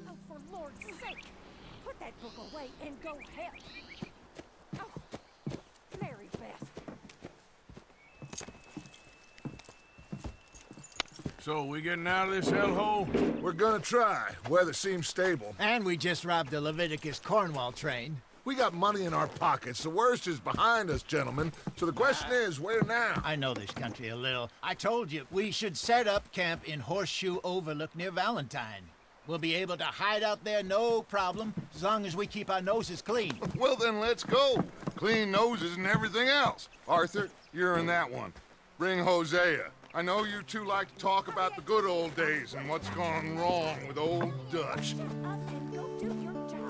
Oh, for Lord's sake! Put that book away and go help! Oh, Mary Beth. So, we getting out of this hellhole? We're gonna try. Weather seems stable. And we just robbed the Leviticus Cornwall train. We got money in our pockets. The worst is behind us, gentlemen. So the question is, where now? I know this country a little. I told you, we should set up camp in Horseshoe Overlook near Valentine. We'll be able to hide out there no problem, as long as we keep our noses clean. Well, then let's go. Clean noses and everything else. Arthur, you're in that one. Bring Hosea. I know you two like to talk about the good old days and what's gone wrong with old Dutch. Shut up and go do your job.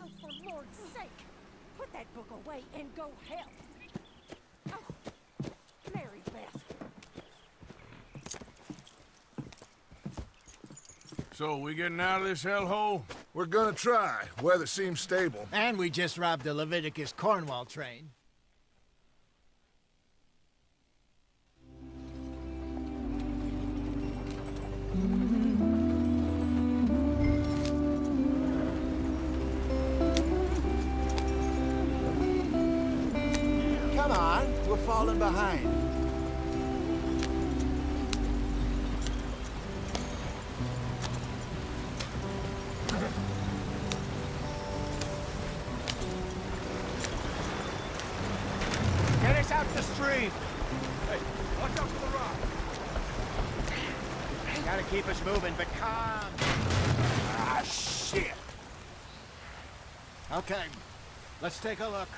Oh, for Lord's sake! Put that book away and go help! Oh, Mary Beth. So, we getting out of this hellhole? We're gonna try. Weather seems stable. And we just robbed the Leviticus Cornwall train. Come on, we're falling behind. Get us out the stream. Hey, watch out for the rock. Gotta keep us moving, but calm. Ah, shit! Okay, let's take a look.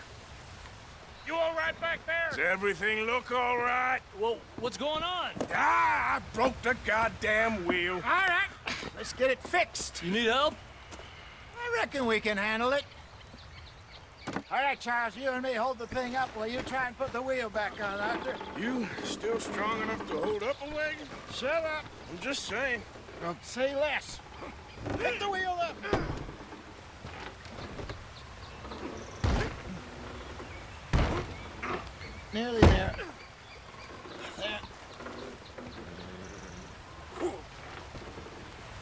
You all right back there? Does everything look all right? Well, what's going on? Ah, I broke the goddamn wheel. All right, let's get it fixed. You need help? I reckon we can handle it. All right, Charles, you and me hold the thing up while you try and put the wheel back on, Arthur. You still strong enough to hold up a wagon? Shut up. I'm just saying. Don't say less. Put the wheel up. Nearly there. There.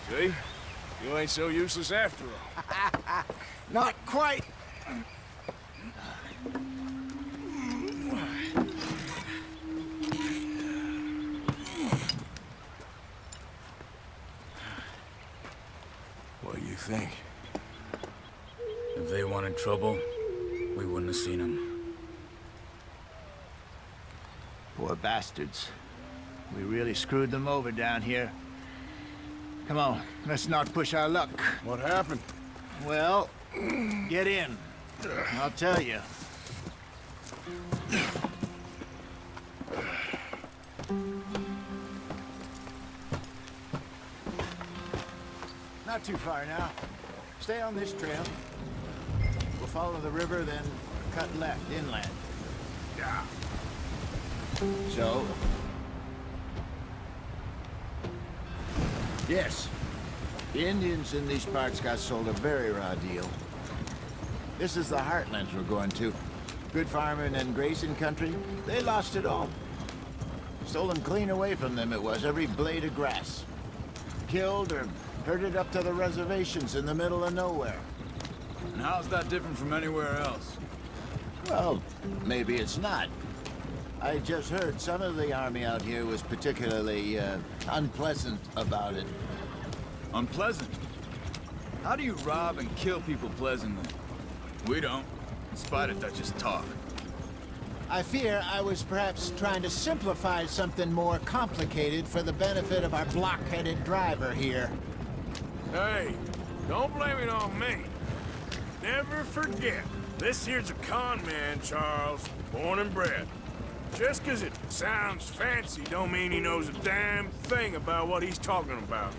See? You ain't so useless after all. Not quite. What do you think? If they wanted trouble, we wouldn't have seen them. Poor bastards. We really screwed them over down here. Come on, let's not push our luck. What happened? Well, get in. I'll tell you. Not too far now. Stay on this trail. We'll follow the river, then cut left inland. Yeah. So? Yes. The Indians in these parts got sold a very raw deal. This is the heartlands we're going to. Good farming and grazing country, they lost it all. Stolen clean away from them it was, every blade of grass. Killed or herded up to the reservations in the middle of nowhere. And how's that different from anywhere else? Well, maybe it's not. I just heard some of the army out here was particularly, unpleasant about it. Unpleasant? How do you rob and kill people pleasantly? We don't, in spite of Dutch's talk. I fear I was perhaps trying to simplify something more complicated for the benefit of our block-headed driver here. Hey, don't blame it on me. Never forget, this here's a con man, Charles, born and bred. Just 'cause it sounds fancy don't mean he knows a damn thing about what he's talking about.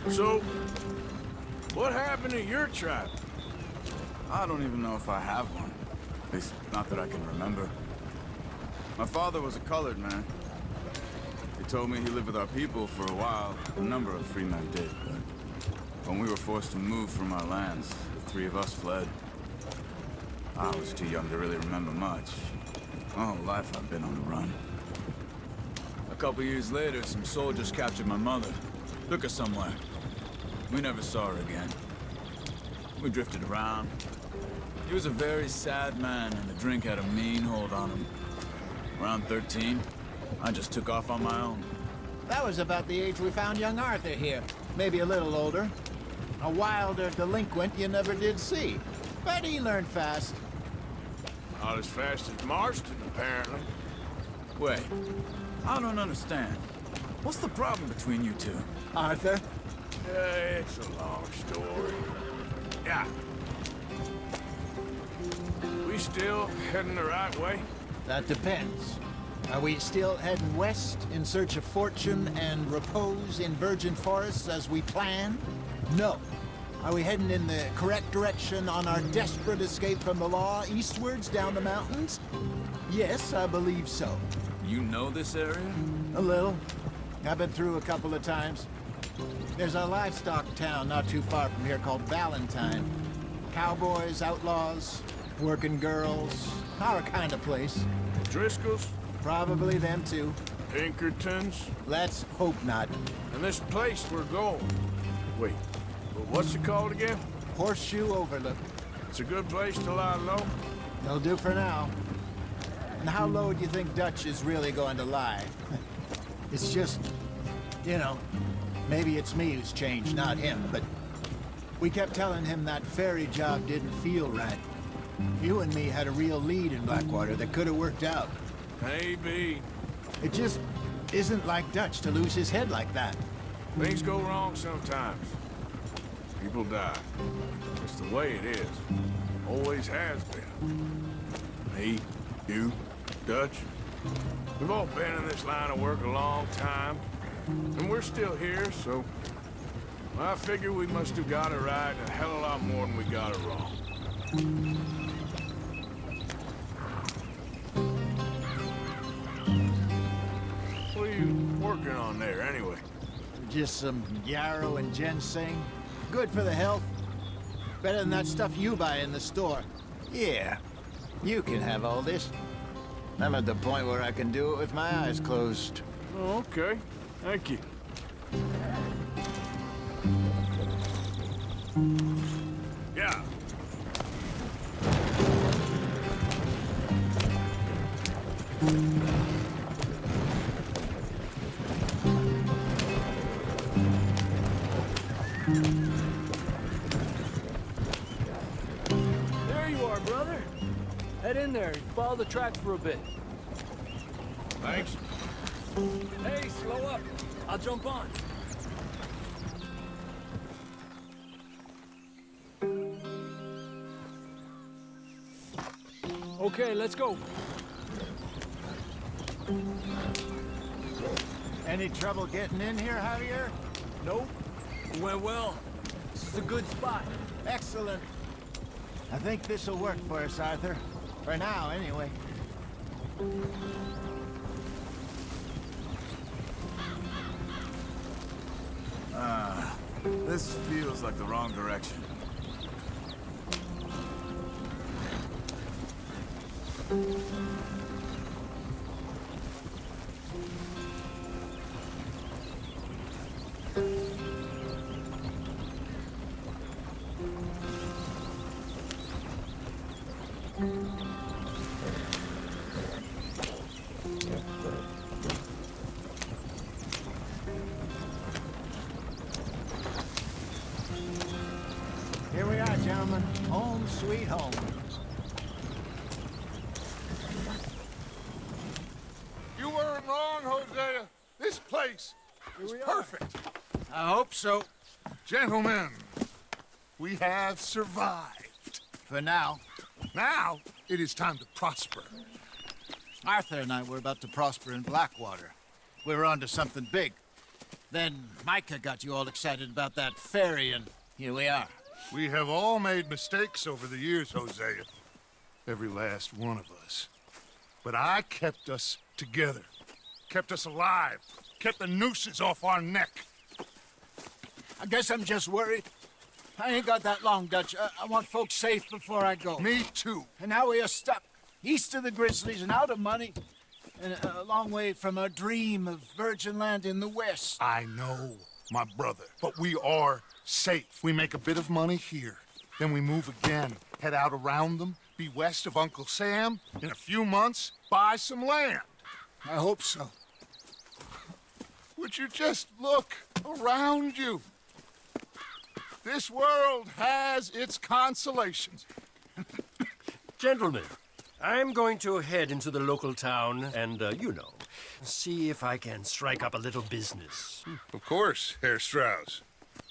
So, what happened to your tribe? I don't even know if I have one. At least, not that I can remember. My father was a colored man. He told me he lived with our people for a while. A number of free men did, but when we were forced to move from our lands, the three of us fled. I was too young to really remember much. My whole life I've been on the run. A couple years later, some soldiers captured my mother. Took her somewhere. We never saw her again. We drifted around. He was a very sad man, and the drink had a mean hold on him. Around 13, I just took off on my own. That was about the age we found young Arthur here. Maybe a little older. A wilder delinquent you never did see. But he learned fast. Not as fast as Marston, apparently. Wait, I don't understand. What's the problem between you two? Arthur? It's a long story. Yeah. We still heading the right way? That depends. Are we still heading west in search of fortune and repose in virgin forests as we planned? No. Are we heading in the correct direction on our desperate escape from the law eastwards down the mountains? Yes, I believe so. You know this area? A little. I've been through a couple of times. There's a livestock town not too far from here called Valentine. Cowboys, outlaws, working girls, our kind of place. Driscoll's? Probably them too. Pinkertons? Let's hope not. And this place we're going. Wait, what's it called again? Horseshoe Overlook. It's a good place to lie low. They'll do for now. And how low do you think Dutch is really going to lie? It's just, you know, maybe it's me who's changed, not him, but we kept telling him that ferry job didn't feel right. You and me had a real lead in Blackwater that could have worked out. Maybe. It just isn't like Dutch to lose his head like that. Things go wrong sometimes. People die. It's the way it is. Always has been. Me, you, Dutch. We've all been in this line of work a long time. And we're still here, so... I figure we must have got it right a hell of a lot more than we got it wrong. What are you working on there, anyway? Just some yarrow and ginseng. Good for the health. Better than that stuff you buy in the store. Yeah, you can have all this. I'm at the point where I can do it with my eyes closed. Oh, okay. Thank you. Yeah. There you are, brother. Head in there and follow the track for a bit. Thanks. Hey, slow up. I'll jump on. Okay, let's go. Any trouble getting in here, Javier? Nope. It went well. This is a good spot. Excellent. I think this'll work for us, Arthur. For now, anyway. This feels like the wrong direction. Here we are, gentlemen. Home sweet home. You weren't wrong, Hosea. This place is perfect. I hope so. Gentlemen, we have survived. For now. Now, it is time to prosper. Arthur and I were about to prosper in Blackwater. We were onto something big. Then Micah got you all excited about that ferry, and here we are. We have all made mistakes over the years, Hosea. Every last one of us. But I kept us together. Kept us alive. Kept the nooses off our neck. I guess I'm just worried. I ain't got that long, Dutch. I want folks safe before I go. Me too. And now we are stuck, east of the Grizzlies and out of money, and a long way from our dream of virgin land in the west. I know, my brother. But we are safe. We make a bit of money here. Then we move again. Head out around them. Be west of Uncle Sam. In a few months, buy some land. I hope so. Would you just look around you? This world has its consolations. Gentlemen, I'm going to head into the local town and, see if I can strike up a little business. Of course, Herr Strauss.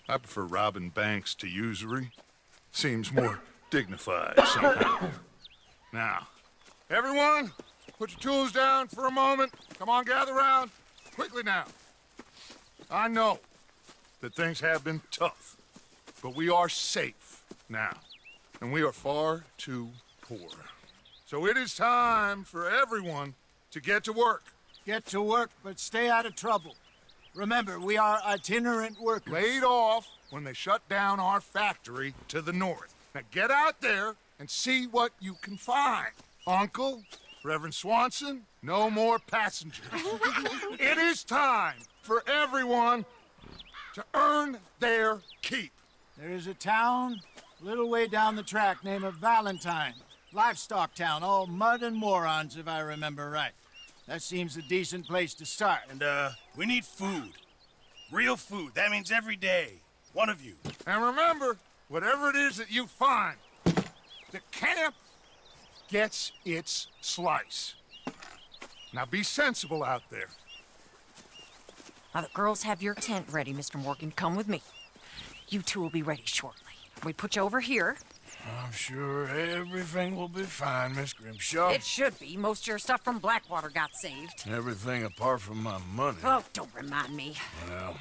I prefer robbing banks to usury. Seems more dignified somehow. Now, everyone, put your tools down for a moment. Come on, gather round. Quickly now. I know that things have been tough, but we are safe now, and we are far too poor. So it is time for everyone to get to work. Get to work, but stay out of trouble. Remember, we are itinerant workers. Laid off when they shut down our factory to the north. Now get out there and see what you can find. Uncle, Reverend Swanson, no more passengers. It is time for everyone to earn their keep. There is a town a little way down the track named Valentine. Livestock town, all mud and morons, if I remember right. That seems a decent place to start. And, we need food. Real food. That means every day. One of you. And remember, whatever it is that you find, the camp gets its slice. Now be sensible out there. Now the girls have your tent ready, Mr. Morgan. Come with me. You two will be ready shortly. We put you over here. I'm sure everything will be fine, Miss Grimshaw. It should be. Most of your stuff from Blackwater got saved. Everything apart from my money. Oh, don't remind me. Well,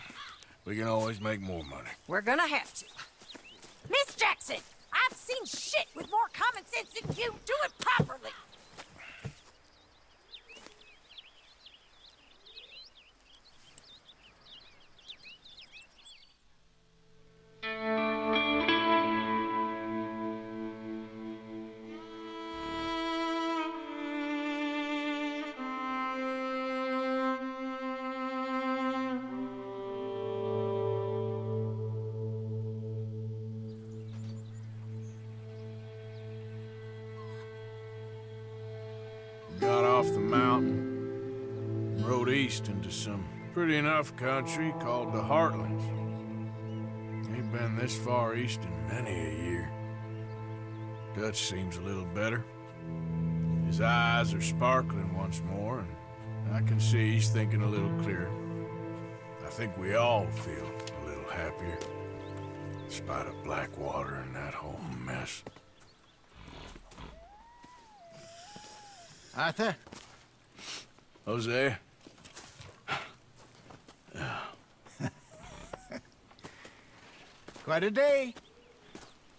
we can always make more money. We're gonna have to. Miss Jackson, I've seen shit with more common sense than you. Do it properly. Got off the mountain, rode east into some pretty enough country called the Heartlands. Ain't been this far east in many a year. Dutch seems a little better. His eyes are sparkling once more, and I can see he's thinking a little clearer. I think we all feel a little happier, in spite of Blackwater and that whole mess. Arthur? Hosea? Quite a day.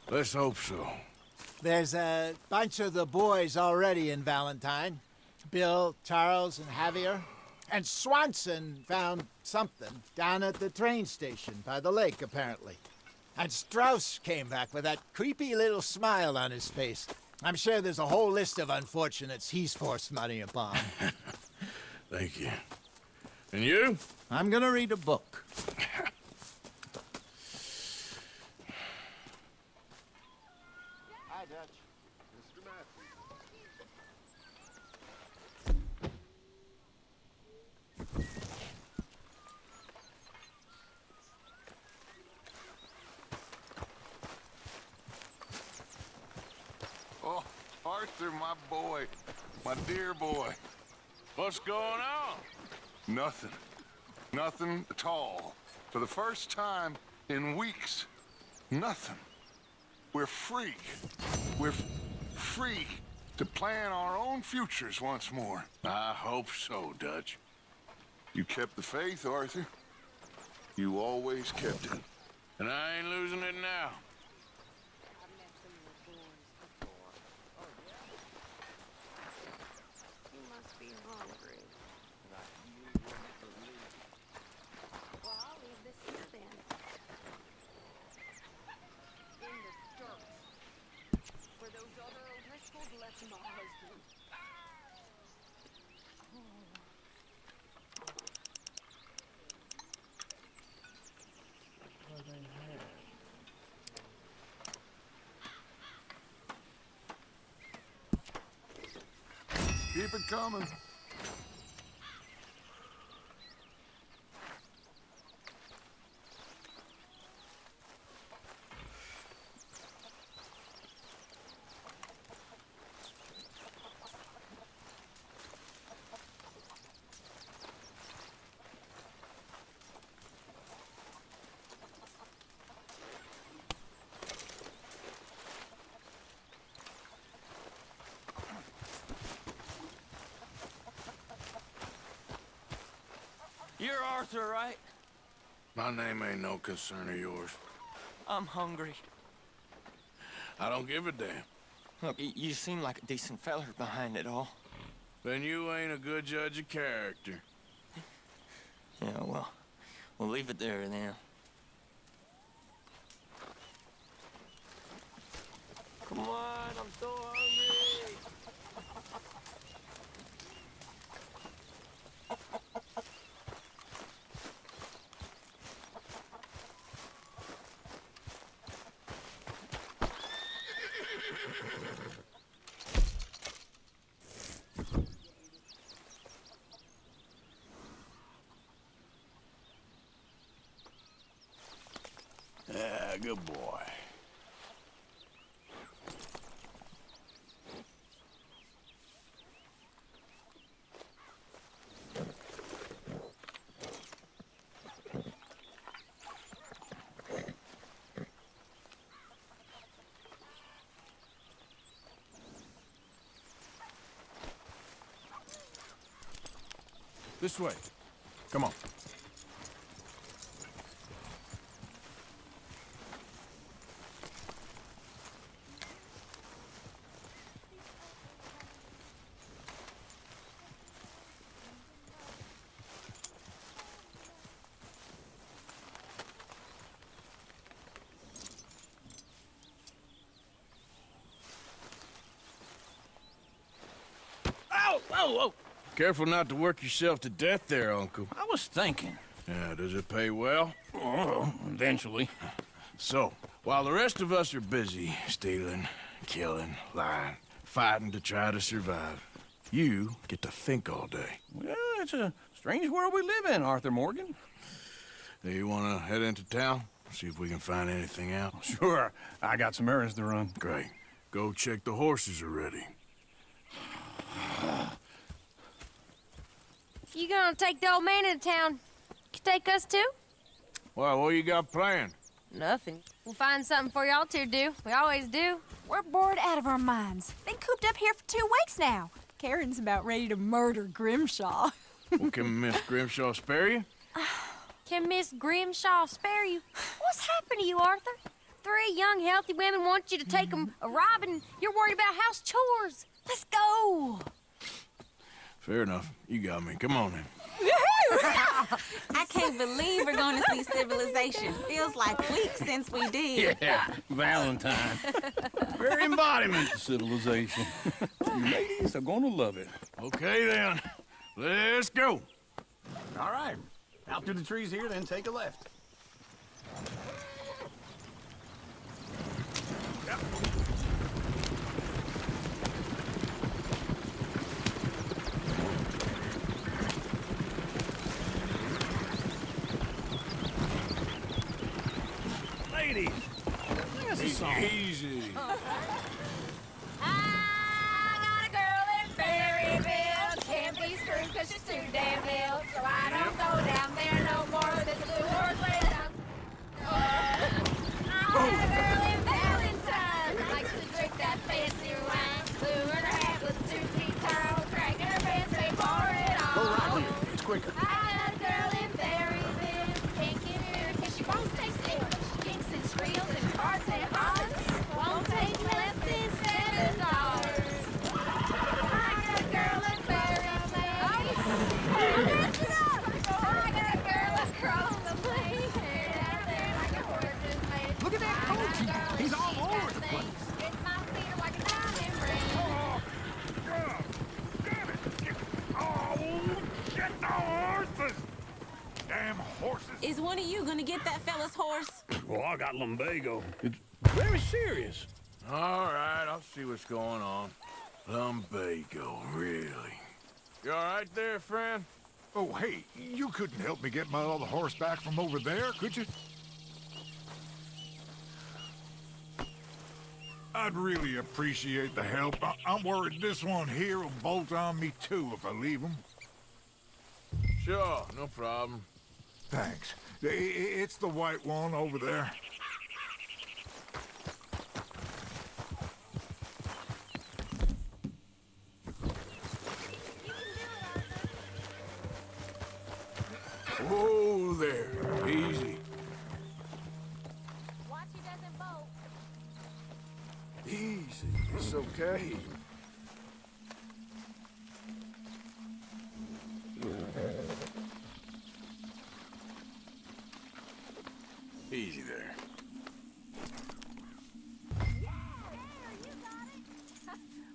Let's hope so. There's a bunch of the boys already in Valentine. Bill, Charles, and Javier. And Swanson found something down at the train station by the lake, apparently. And Strauss came back with that creepy little smile on his face. I'm sure there's a whole list of unfortunates he's forced money upon. Thank you. And you? I'm gonna read a book. Hi, Dutch. Mr. Matthews. Oh, Arthur, my boy. My dear boy. What's going on? Nothing. Nothing at all. For the first time in weeks. Nothing. We're free. We're free to plan our own futures once more. I hope so, Dutch. You kept the faith, Arthur. You always kept it. And I ain't losing it now. You must be hungry. Well, I'll leave this here then. In the dirt. Where those other O'Driscolls left my husband. Keep it coming. You're Arthur, right? My name ain't no concern of yours. I'm hungry. I don't give a damn. Look, you seem like a decent feller behind it all. Then you ain't a good judge of character. Yeah, well, we'll leave it there then. Come on, I'm so hungry. Yeah, good boy. This way. Come on. Whoa, whoa! Careful not to work yourself to death there, Uncle. I was thinking. Yeah, does it pay well? Oh, eventually. So, while the rest of us are busy stealing, killing, lying, fighting to try to survive, you get to think all day. Well, it's a strange world we live in, Arthur Morgan. Do you want to head into town? See if we can find anything out? Sure. I got some errands to run. Great. Go check the horses are ready. You gonna take the old man into town? You take us too? Well, what you got planned? Nothing. We'll find something for y'all to do. We always do. We're bored out of our minds. Been cooped up here for 2 weeks now. Karen's about ready to murder Grimshaw. Well, can Miss Grimshaw spare you? Can Miss Grimshaw spare you? What's happened to you, Arthur? 3 young, healthy women want you to take them a robbing. You're worried about house chores. Let's go. Fair enough. You got me. Come on then. I can't believe we're going to see civilization. Feels like weeks since we did. Yeah, Valentine. Very embodiment of civilization. You ladies are gonna love it. Okay then. Let's go. All right. Out through the trees here, then take a left. Ladies, there's a song. Easy. I got a girl in Berryville. Can't be screwed 'cause she's too damn ill. So I don't go down there no more. There's a blue horse laid down. I got a girl in Valentine. Likes to drink that fancy wine. Blue in her hat was 2 feet tall. Cracking her pants, they pour it all. Go right here. It's quicker. I got a girl in Berryville. Can't get her 'cause she won't stay still. She kicks and squeals and cars and hollers. Won't take less than $7. I got a girl in Berryville. I got a girl across the plain. Out there like a horse is made. Look at that coach. He's all over the place. It's my feet are like a diamond ring. Damn it! Oh, get the horses! Damn horses! Is one of you going to get that fella's horse? Well, I got lumbago. It's very serious. All right, I'll see what's going on. Lumbago, really? You all right there, friend? Oh, hey, you couldn't help me get my other horse back from over there, could you? I'd really appreciate the help. I'm worried this one here will bolt on me too if I leave him. Sure, no problem. Thanks. It's the white one over there. Whoa there. Easy. Watch he doesn't bolt. Easy. It's okay. Easy there.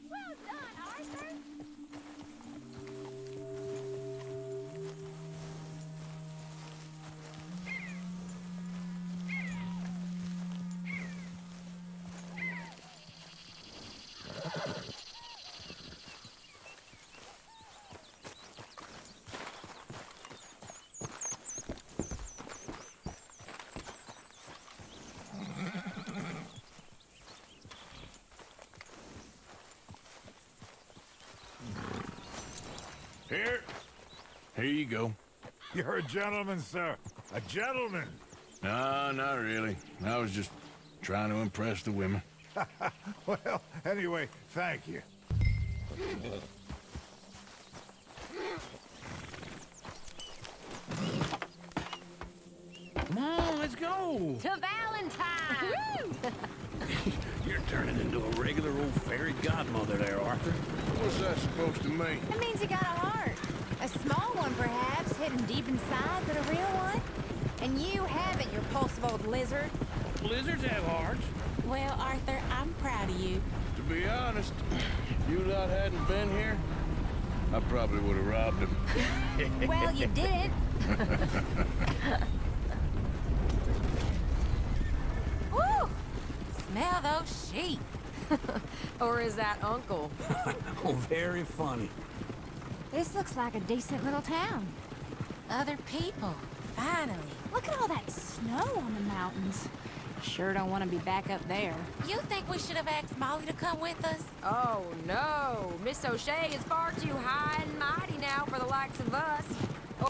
Well done, Arthur. Here you go. You're a gentleman, sir. A gentleman. No, not really. I was just trying to impress the women. Well, anyway, thank you. Let's go. To Valentine! You're turning into a regular old fairy godmother there, Arthur. What's that supposed to mean? It means you got a heart. A small one, perhaps, hidden deep inside, but a real one. And you haven't, you repulsive old lizard. Lizards have hearts. Well, Arthur, I'm proud of you. To be honest, if you lot hadn't been here, I probably would have robbed him. Well, you did. Woo! Smell those sheep. Or is that Uncle? Oh, very funny. This looks like a decent little town. Other people, finally. Look at all that snow on the mountains. Sure don't want to be back up there. You think we should have asked Molly to come with us? Oh, no. Miss O'Shea is far too high and mighty now for the likes of us. Oh,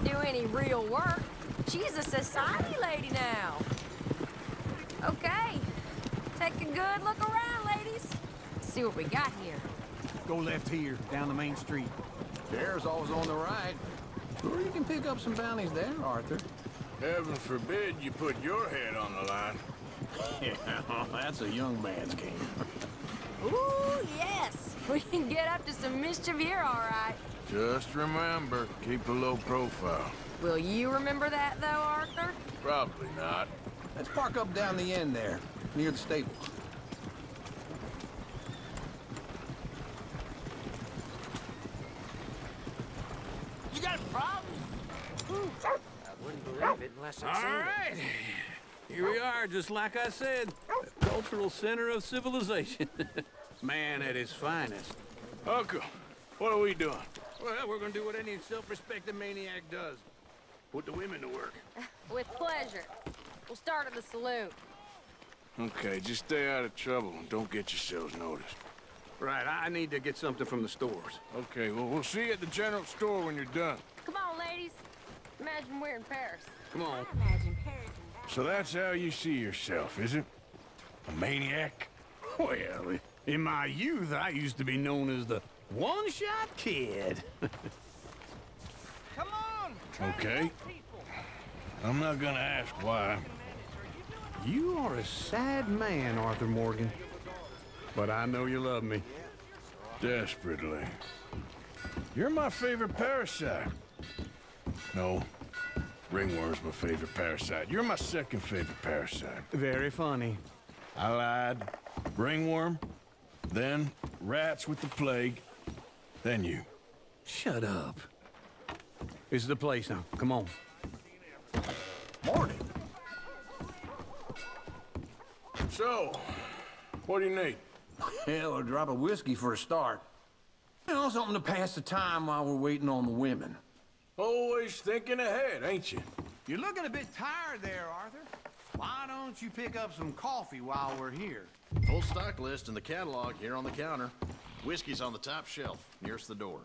do any real work. She's a society lady now. Okay. Take a good look around, ladies. See what we got here. Go left here, down the main street. There's always on the right. Or you can pick up some bounties there, Arthur. Heaven forbid you put your head on the line. Yeah, that's a young man's game. Ooh, yes. We can get up to some mischief here, all right. Just remember, keep a low profile. Will you remember that, though, Arthur? Probably not. Let's park up down the end there, near the stables. You got a problem? I wouldn't believe it unless I All right. Here we are, just like I said. The cultural center of civilization. Man at his finest. Uncle, what are we doing? Well, we're gonna do what any self-respecting maniac does. Put the women to work. With pleasure. We'll start at the saloon. Okay, just stay out of trouble and don't get yourselves noticed. Right, I need to get something from the stores. Okay, well, we'll see you at the general store when you're done. Come on, ladies. Imagine we're in Paris. Come on. Imagine Paris and So that's how you see yourself, is it? A maniac? Well, in my youth, I used to be known as the one-shot kid. Come on! Okay. I'm not gonna ask why. You are a sad man, Arthur Morgan. But I know you love me. Desperately. You're my favorite parasite. No, ringworm's my favorite parasite. You're my second favorite parasite. Very funny. I lied. Ringworm, then rats with the plague, then you. Shut up. This is the place now. Come on. Morning. So, what do you need? Hell, a drop of whiskey for a start. You know, something to pass the time while we're waiting on the women. Always thinking ahead, ain't you? You're looking a bit tired there, Arthur. Why don't you pick up some coffee while we're here? Full stock list in the catalog here on the counter. Whiskey's on the top shelf, nearest the door.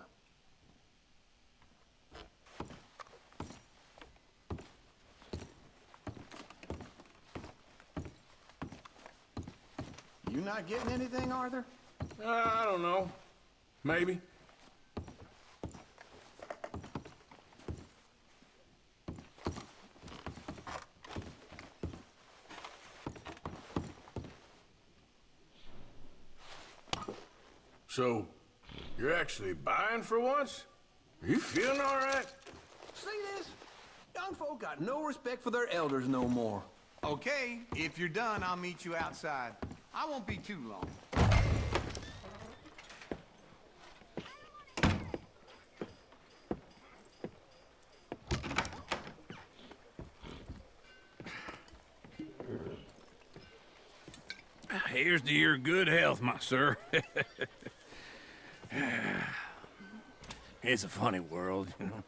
You not getting anything, Arthur? I don't know. Maybe. So, you're actually buying for once? Are you feeling all right? See this? Young folk got no respect for their elders no more. Okay, if you're done, I'll meet you outside. I won't be too long. Here's to your good health, my sir. It's a funny world, you know.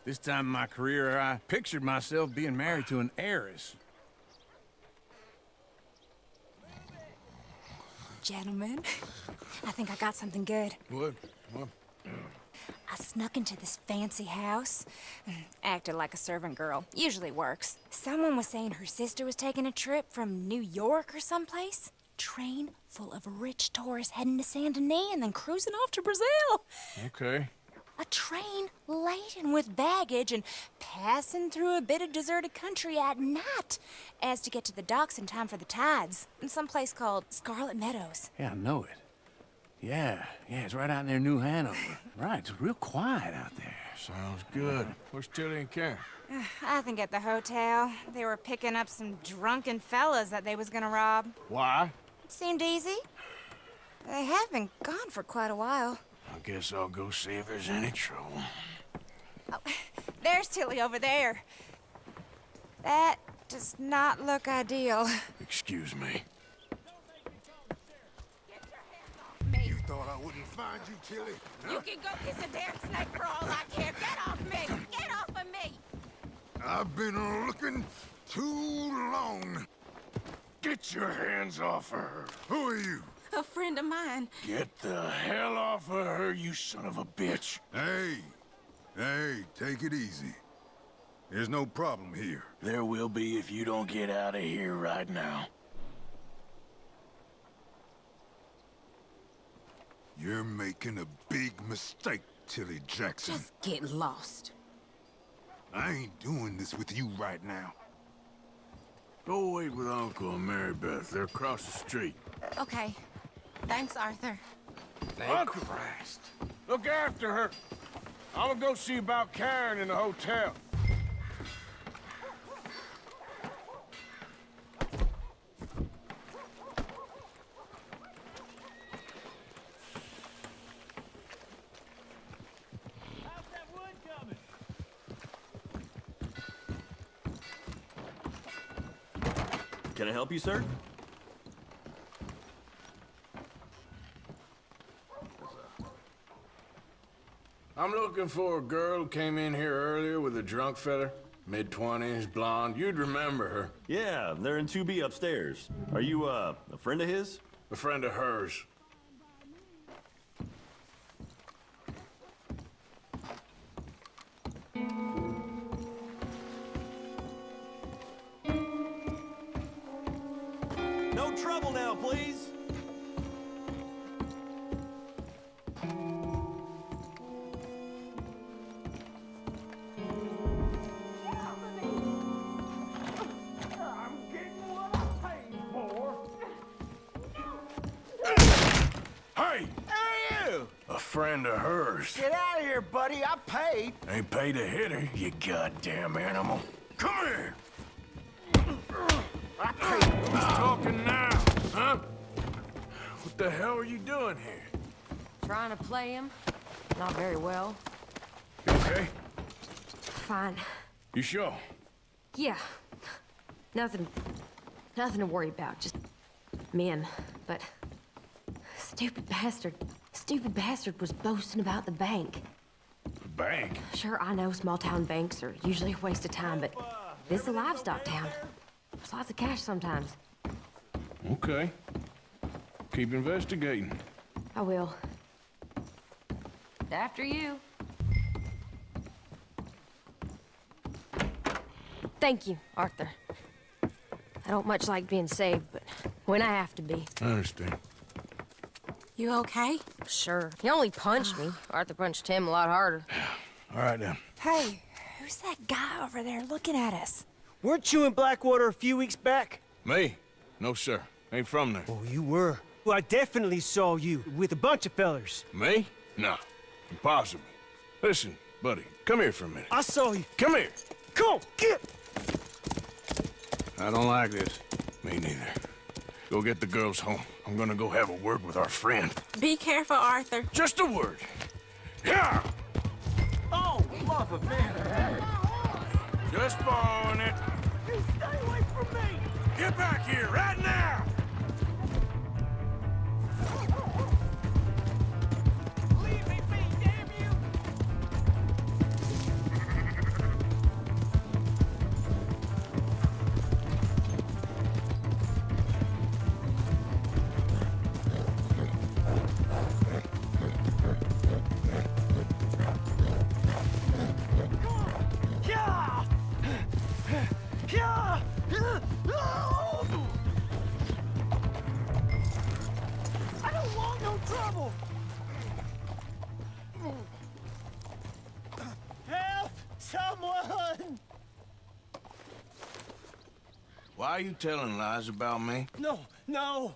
This time in my career, I pictured myself being married to an heiress. Gentlemen, I think I got something good. What? I snuck into this fancy house, acted like a servant girl. Usually works. Someone was saying her sister was taking a trip from New York or someplace. Train full of rich tourists heading to Saint Denis and then cruising off to Brazil. Okay. A train laden with baggage and passing through a bit of deserted country at night as to get to the docks in time for the tides in some place called Scarlet Meadows. Yeah, I know it. Yeah, it's right out near New Hanover. Right, it's real quiet out there. Sounds good. Where's Tilly and Karen? I think at the hotel. They were picking up some drunken fellas that they was gonna rob. Why? It seemed easy. They have been gone for quite a while. I guess I'll go see if there's any trouble. Oh, there's Tilly over there. That does not look ideal. Excuse me. You thought I wouldn't find you, Tilly? Huh? You can go kiss a damn snake for all I care. Get off me! Get off of me! I've been looking too long. Get your hands off of her. Who are you? A friend of mine. Get the hell off of her, you son of a bitch. Hey, take it easy. There's no problem here. There will be if you don't get out of here right now. You're making a big mistake, Tilly Jackson. Just get lost. I ain't doing this with you right now. Go wait with Uncle and Mary Beth. They're across the street. Okay. Thanks, Arthur. Thank Christ. Look after her. I'm gonna go see about Karen in the hotel. Can I help you, sir? I'm looking for a girl who came in here earlier with a drunk fella. Mid-20s, blonde. You'd remember her. Yeah, they're in 2B upstairs. Are you, a friend of his? A friend of hers. No trouble now, please. Friend of hers. Get out of here, buddy. I paid. Ain't paid to hit her, you goddamn animal. Come here! I paid. Who's talking now, huh? What the hell are you doing here? Trying to play him. Not very well. You okay? Fine. You sure? Yeah. Nothing to worry about. Just men. But stupid bastard was boasting about the bank. The bank? Sure, I know small-town banks are usually a waste of time, but this is a livestock town. There's lots of cash sometimes. Okay. Keep investigating. I will. After you. Thank you, Arthur. I don't much like being saved, but when I have to be. I understand. You okay? Sure. He only punched me. Arthur punched him a lot harder. All right, then. Hey, who's that guy over there looking at us? Weren't you in Blackwater a few weeks back? Me? No, sir. Ain't from there. Oh, you were. Well, I definitely saw you with a bunch of fellers. Me? No. Impossible. Listen, buddy, come here for a minute. I saw you. Come here. Come on, get! I don't like this. Me neither. Go get the girls home. I'm gonna go have a word with our friend. Be careful, Arthur. Just a word. Yeah! Oh, love of man. Just borrowing it. You stay away from me! Get back here right now! Leave me be, damn you! Why are you telling lies about me? No, no.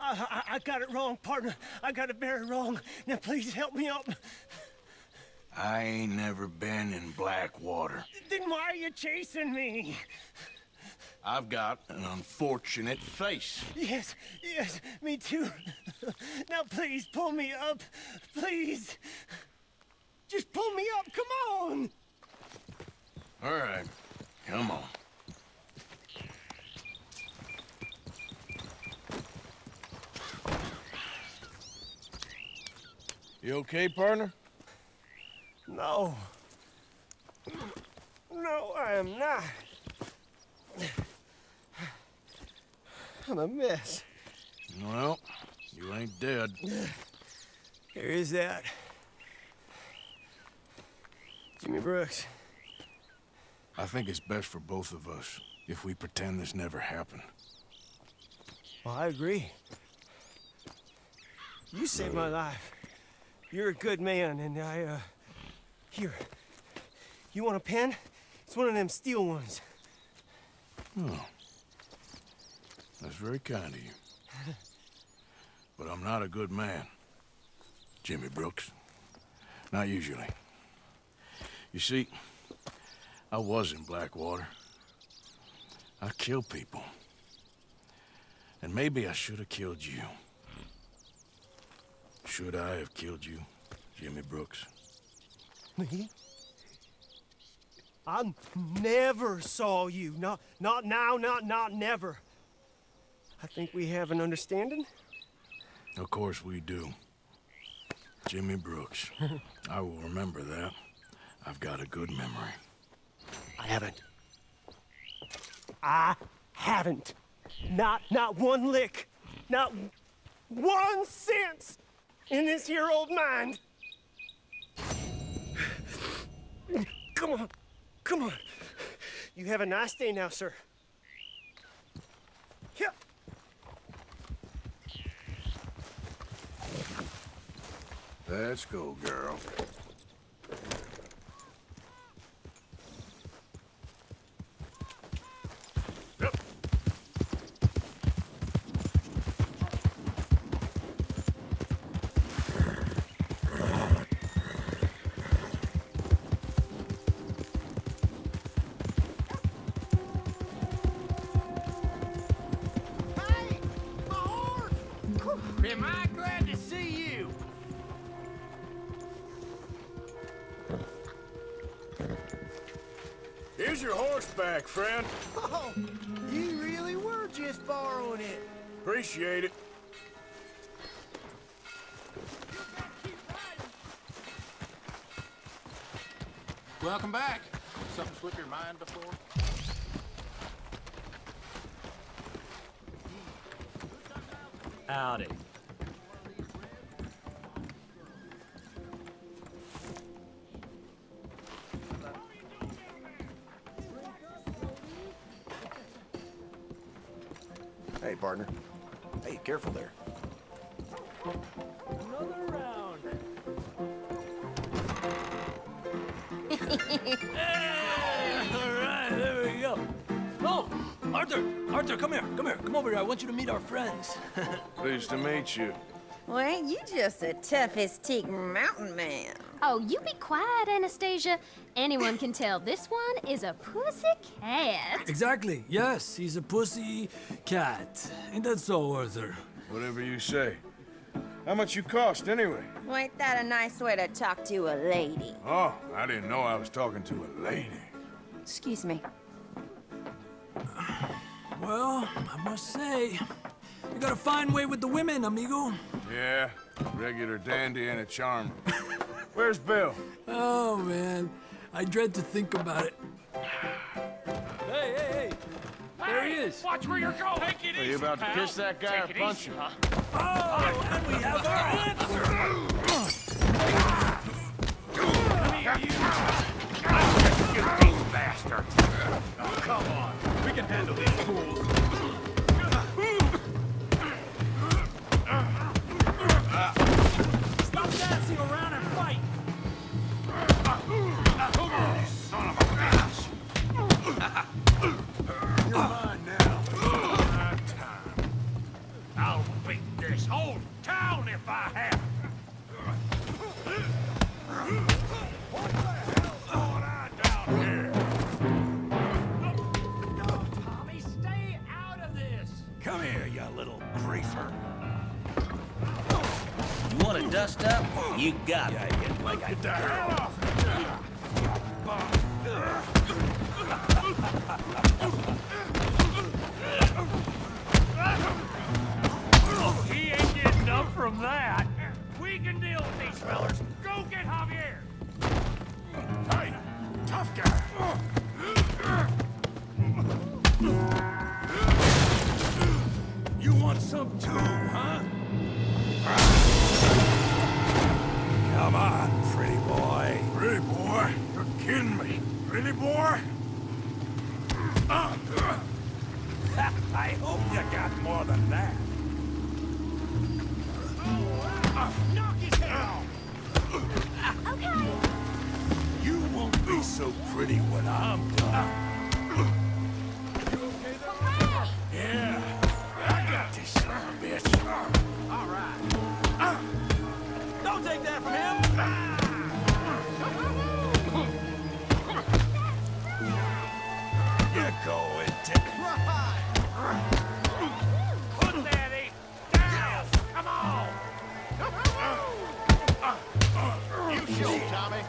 I got it wrong, partner. I got it very wrong. Now, please help me up. I ain't never been in Blackwater. Then why are you chasing me? I've got an unfortunate face. Yes, yes, me too. Now, please, pull me up. Please. Just pull me up, come on. All right, come on. You okay, partner? No. No, I am not. I'm a mess. Well, you ain't dead. Here is that. Jimmy Brooks. I think it's best for both of us if we pretend this never happened. Well, I agree. You saved my life. You're a good man, and here. You want a pen? It's one of them steel ones. Oh. That's very kind of you. But I'm not a good man, Jimmy Brooks. Not usually. You see, I was in Blackwater. I killed people. And maybe I should have killed you. Should I have killed you, Jimmy Brooks? Me? I never saw you. Not now, not never. I think we have an understanding. Of course we do. Jimmy Brooks. I will remember that. I've got a good memory. I haven't. I haven't. Not one lick. Not 1 cent in this here old mind. Come on. Come on. You have a nice day now, sir. Yep. Let's go, girl. Am I glad to see you? Here's your horse back, friend. Oh, you really were just borrowing it. Appreciate it. Welcome back. Something slip your mind before? Howdy. Hey, partner. Hey, careful there. Another round. All right, there we go. Oh, Arthur, come here. Come over here. I want you to meet our friends. Pleased to meet you. Well, ain't you just the toughest teak mountain man? Oh, you be quiet, Anastasia. Anyone can tell this one is a pussy cat. Exactly. Yes, he's a pussy cat. Ain't that so, Arthur? Whatever you say. How much you cost, anyway? Well, ain't that a nice way to talk to a lady? Oh, I didn't know I was talking to a lady. Excuse me. Well, I must say, you got a fine way with the women, amigo. Yeah, regular dandy and a charmer. Where's Bill? Oh, man. I dread to think about it. Hey! There he is. Watch where you're going! Take it Are you about to kiss that guy or punch him? Oh, and we have our answer! You these bastards! Oh, come on. We can handle these fools. Stop dancing around and fight! Son of a bitch! You're mine now. this whole town if I have. What the hell's going on down here? No, Tommy, stay out of this. Come here, you little greaser. You want to dust up? You got it. Get the hell off! He ain't getting up from that. We can deal with these fellers. Go get Javier. Hey, tough guy. You want some too, huh? Come on, pretty boy. Pretty boy? You're kidding me. Pretty boy? I hope you got more than that. Knock his head off! Okay. You won't be so pretty when I'm done. You okay there? Yeah, I got this son of a bitch. All right. Don't take that from him. You go and take it. Put that eight down! Come on! You show, Tommy.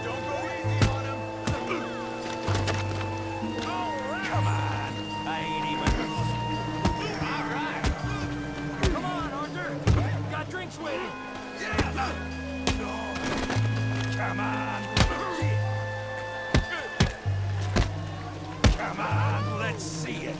Don't go easy on him. Come on! I ain't even... All right. Come on, Arthur. Got drinks waiting. Yes! Come on! Come on, let's see it!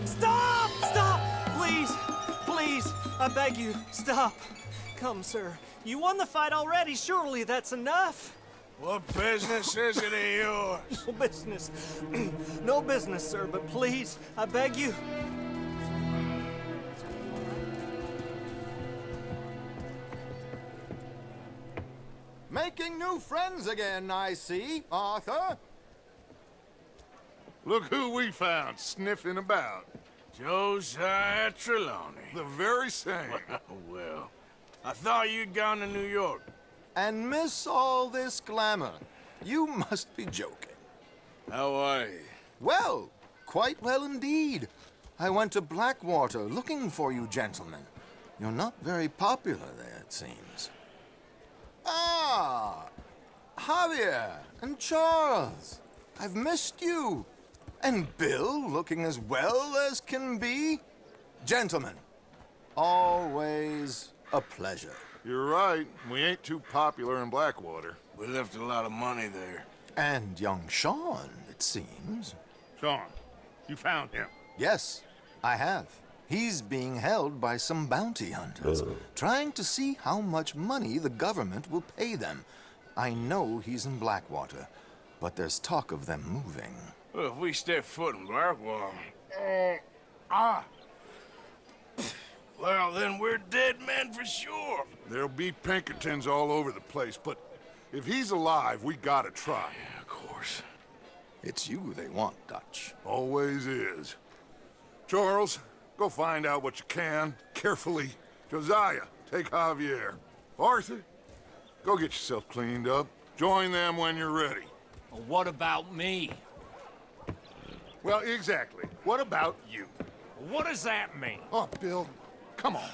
Stop! Stop! Please! Please! I beg you, stop. Come, sir. You won the fight already. Surely that's enough. What business is it of yours? No business. No business, sir, but please, I beg you. Making new friends again, I see, Arthur. Look who we found sniffing about. Josiah Trelawney. The very same. Well, I thought you'd gone to New York. And miss all this glamour. You must be joking. How are you? Well, quite well indeed. I went to Blackwater looking for you gentlemen. You're not very popular there, it seems. Ah, Javier and Charles. I've missed you. And Bill looking as well as can be. Gentlemen, always a pleasure. You're right. We ain't too popular in Blackwater. We left a lot of money there. And young Sean, it seems. Sean, you found him? Yes, I have. He's being held by some bounty hunters, trying to see how much money the government will pay them. I know he's in Blackwater, but there's talk of them moving. Well, if we step foot in Blackwater... Well, then we're dead men for sure. There'll be Pinkertons all over the place, but if he's alive, we gotta try. Yeah, of course. It's you they want, Dutch. Always is. Charles, go find out what you can, carefully. Josiah, take Javier. Arthur, go get yourself cleaned up. Join them when you're ready. Well, what about me? Well, exactly. What about you? What does that mean? Oh, Bill, come on.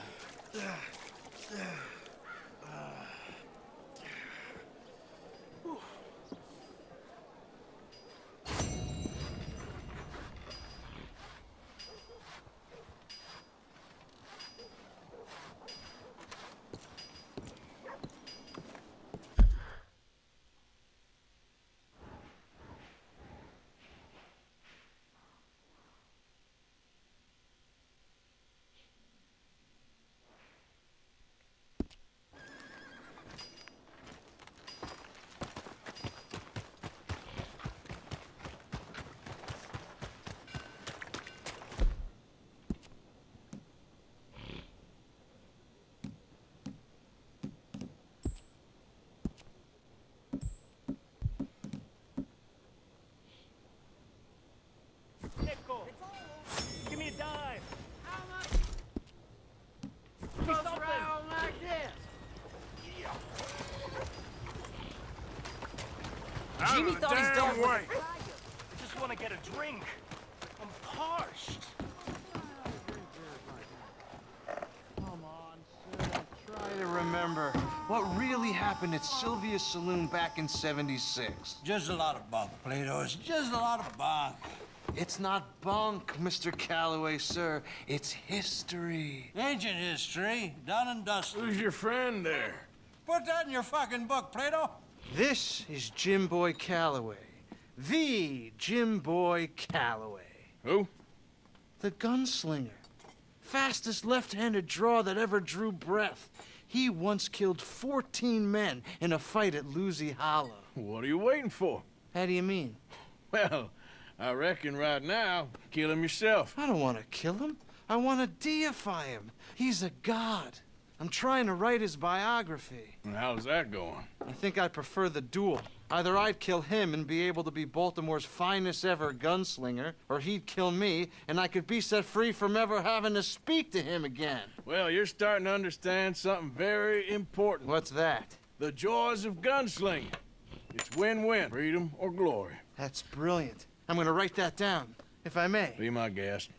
Jamie out of the thought he's done damn with way. Just want to get a drink. I'm parched. Come on, sir. Try to remember what really happened at Sylvia's Saloon back in '76. Just a lot of bunk, Plato. It's just a lot of bunk. It's not bunk, Mr. Calloway, sir. It's history. Ancient history, done and dusted. Who's your friend there? Put that in your fucking book, Plato. This is Jim Boy Calloway. The Jim Boy Calloway. Who? The gunslinger. Fastest left-handed draw that ever drew breath. He once killed 14 men in a fight at Lucy Hollow. What are you waiting for? How do you mean? Well, I reckon right now, kill him yourself. I don't want to kill him. I want to deify him. He's a god. I'm trying to write his biography. And how's that going? I think I prefer the duel. Either I'd kill him and be able to be Baltimore's finest ever gunslinger, or he'd kill me and I could be set free from ever having to speak to him again. Well, you're starting to understand something very important. What's that? The joys of gunslinging. It's win-win, freedom or glory. That's brilliant. I'm gonna write that down, if I may. Be my guest.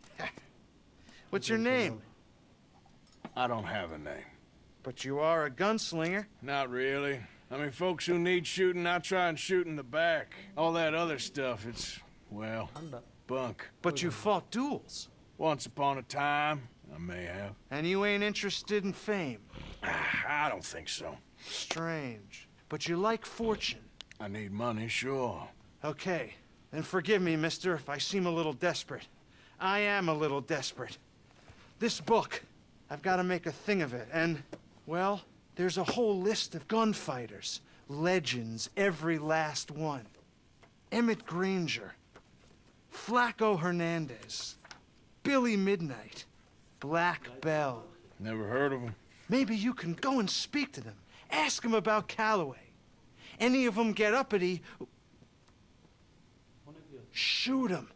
What's your name? I don't have a name. But you are a gunslinger. Not really. I mean, folks who need shooting, I try and shoot in the back. All that other stuff, it's, well, bunk. But you fought duels. Once upon a time, I may have. And you ain't interested in fame. I don't think so. Strange. But you like fortune. I need money, sure. Okay. Then forgive me, mister, if I seem a little desperate. I am a little desperate. This book, I've got to make a thing of it, and, well, there's a whole list of gunfighters. Legends, every last one. Emmett Granger, Flaco Hernandez, Billy Midnight, Black Bell. Never heard of him. Maybe you can go and speak to them. Ask them about Calloway. Any of them get uppity, shoot them.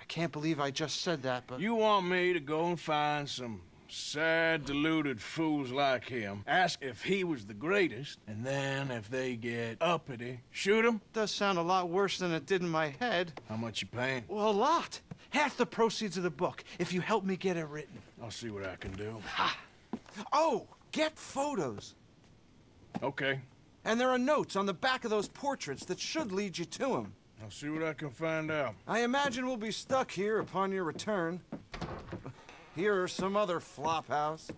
I can't believe I just said that, but... You want me to go and find some sad, deluded fools like him, ask if he was the greatest, and then if they get uppity, shoot him? Does sound a lot worse than it did in my head. How much you paying? Well, a lot. Half the proceeds of the book, if you help me get it written. I'll see what I can do. Ha! Oh, get photos. Okay. And there are notes on the back of those portraits that should lead you to him. I'll see what I can find out. I imagine we'll be stuck here upon your return. Here or some other flop house.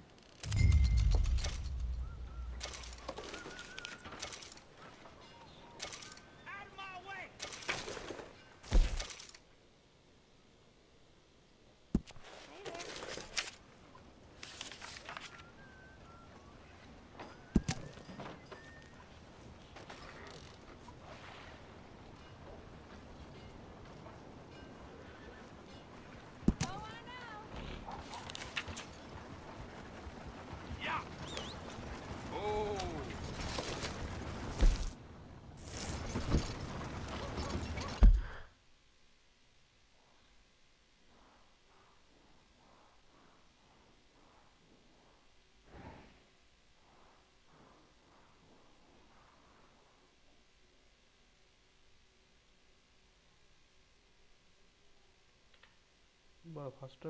ফার্স্টে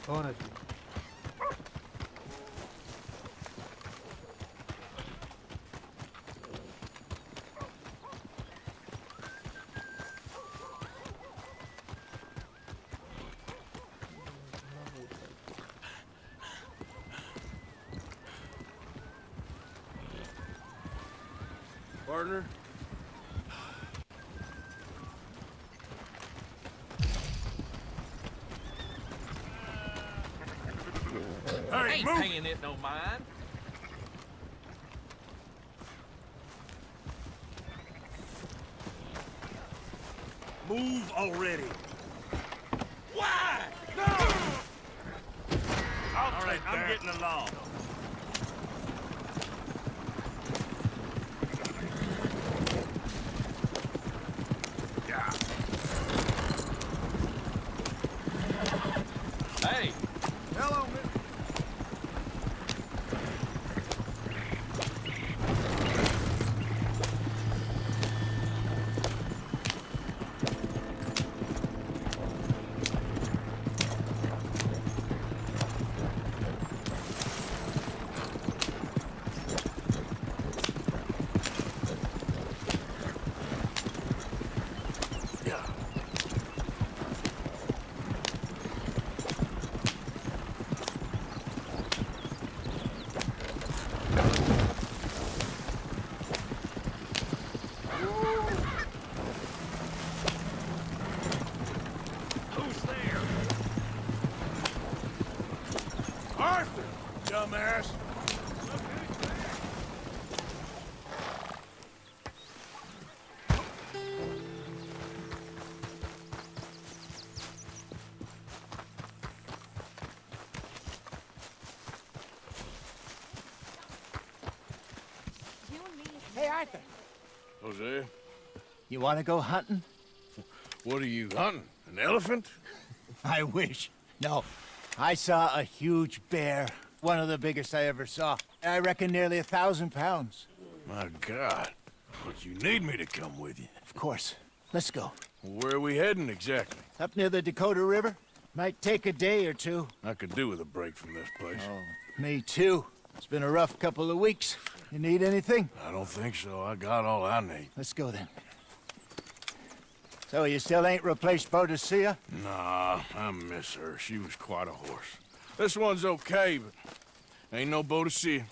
কখন আছি partner. Hey, Ain't move! paying it no mind. Move already. Why? All right, I'm getting along. Yeah. Hey, Hello, man. who's there? Arthur, dumbass. Hey, Arthur. Hosea, You want to go hunting? what are you hunting? An elephant? I wish. No. I saw a huge bear. One of the biggest I ever saw. I reckon nearly 1,000 pounds. My God. But you need me to come with you. Of course. Let's go. Where are we heading exactly? Up near the Dakota River. Might take a day or two. I could do with a break from this place. Oh, me too. It's been a rough couple of weeks. You need anything? I don't think so. I got all I need. Let's go then. So you still ain't replaced Boadicea? Nah, I miss her. She was quite a horse. This one's okay, but ain't no Boadicea.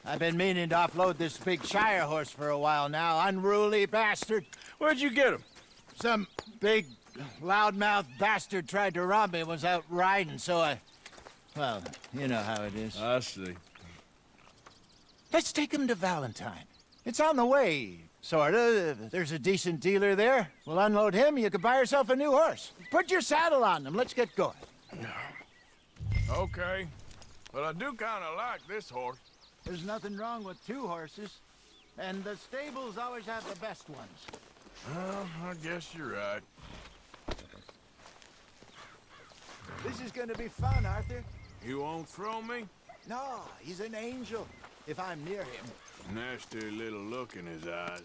I've been meaning to offload this big Shire horse for a while now. Unruly bastard. Where'd you get him? Some big, loudmouth bastard tried to rob me and was out riding, so I... Well, you know how it is. I see. Let's take him to Valentine. It's on the way, sorta. There's a decent dealer there. We'll unload him, you can buy yourself a new horse. Put your saddle on him, let's get going. Okay. But I do kind of like this horse. There's nothing wrong with two horses. And the stables always have the best ones. Well, I guess you're right. This is gonna be fun, Arthur. You won't throw me? No, he's an angel. If I'm near him. Nasty little look in his eyes.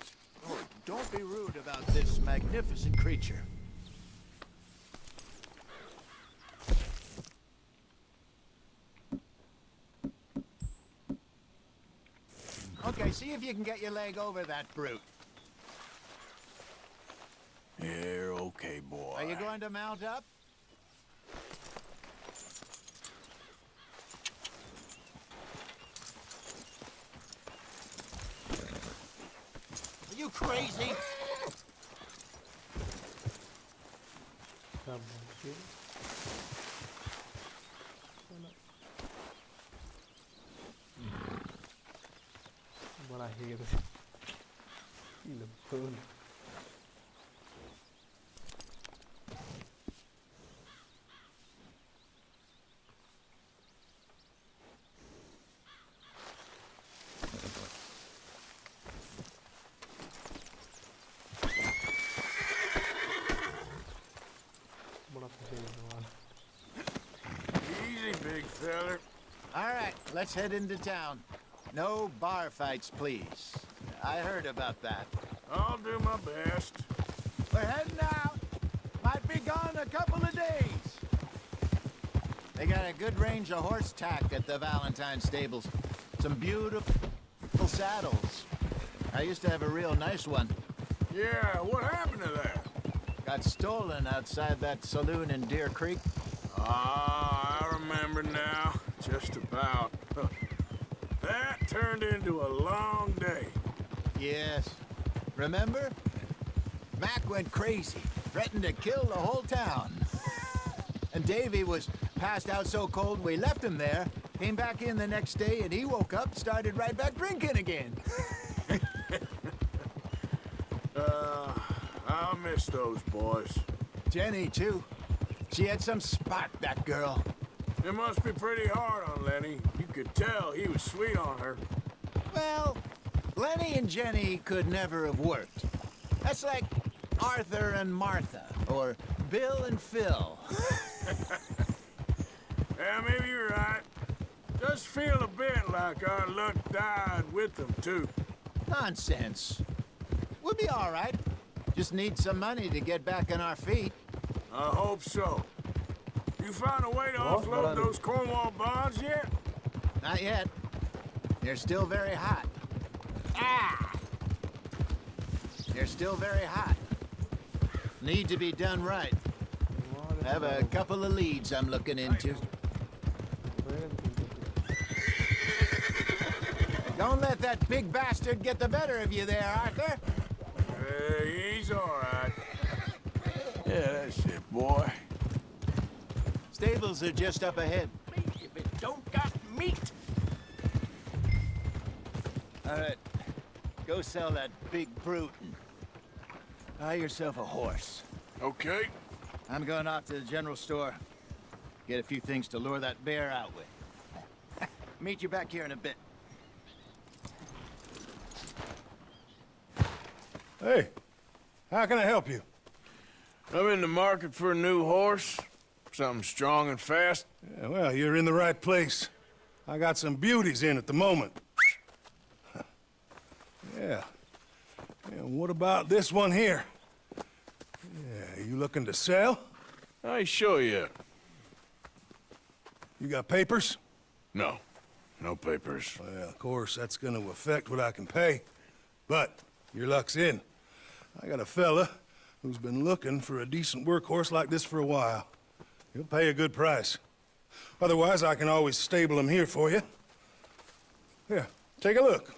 Oh, don't be rude about this magnificent creature. Okay, see if you can get your leg over that brute. You're okay, boy. Are you going to mount up? Are you crazy? बड़ा हेर फूल Easy, big feller. All right, let's head into town. No bar fights, please. I heard about that. I'll do my best. We're heading out. Might be gone a couple of days. They got a good range of horse tack at the Valentine stables. Some beautiful saddles. I used to have a real nice one. Yeah, what happened to that? Got stolen outside that saloon in Deer Creek. Ah, I remember now. Just about. That turned into a long day. Yes, remember? Mac went crazy, threatened to kill the whole town. And Davy was passed out so cold we left him there, came back in the next day, and he woke up, started right back drinking again. I'll miss those boys. Jenny, too. She had some spot, that girl. It must be pretty hard on Lenny. You could tell he was sweet on her. Well, Lenny and Jenny could never have worked. That's like Arthur and Martha, or Bill and Phil. Yeah, maybe you're right. Just feel a bit like our luck died with them, too. Nonsense. We'll be all right. Just need some money to get back on our feet. I hope so. You found a way to offload those Cornwall bonds yet? Not yet. They're still very hot. Ah! They're still very hot. Need to be done right. I have a couple of leads I'm looking into. Don't let that big bastard get the better of you there, Arthur. He's all right. Yeah, that's it, boy. Stables are just up ahead. If it don't got meat. All right, go sell that big brute and buy yourself a horse. Okay. I'm going off to the general store. Get a few things to lure that bear out with. Meet you back here in a bit. Hey, how can I help you? I'm in the market for a new horse. Something strong and fast. Yeah, well, you're in the right place. I got some beauties in at the moment. Yeah. And what about this one here? Yeah, you looking to sell? I ain't sure yet. You got papers? No. No papers. Well, of course, that's gonna affect what I can pay. But your luck's in. I got a fella who's been looking for a decent workhorse like this for a while. He'll pay a good price. Otherwise, I can always stable him here for you. Here, take a look.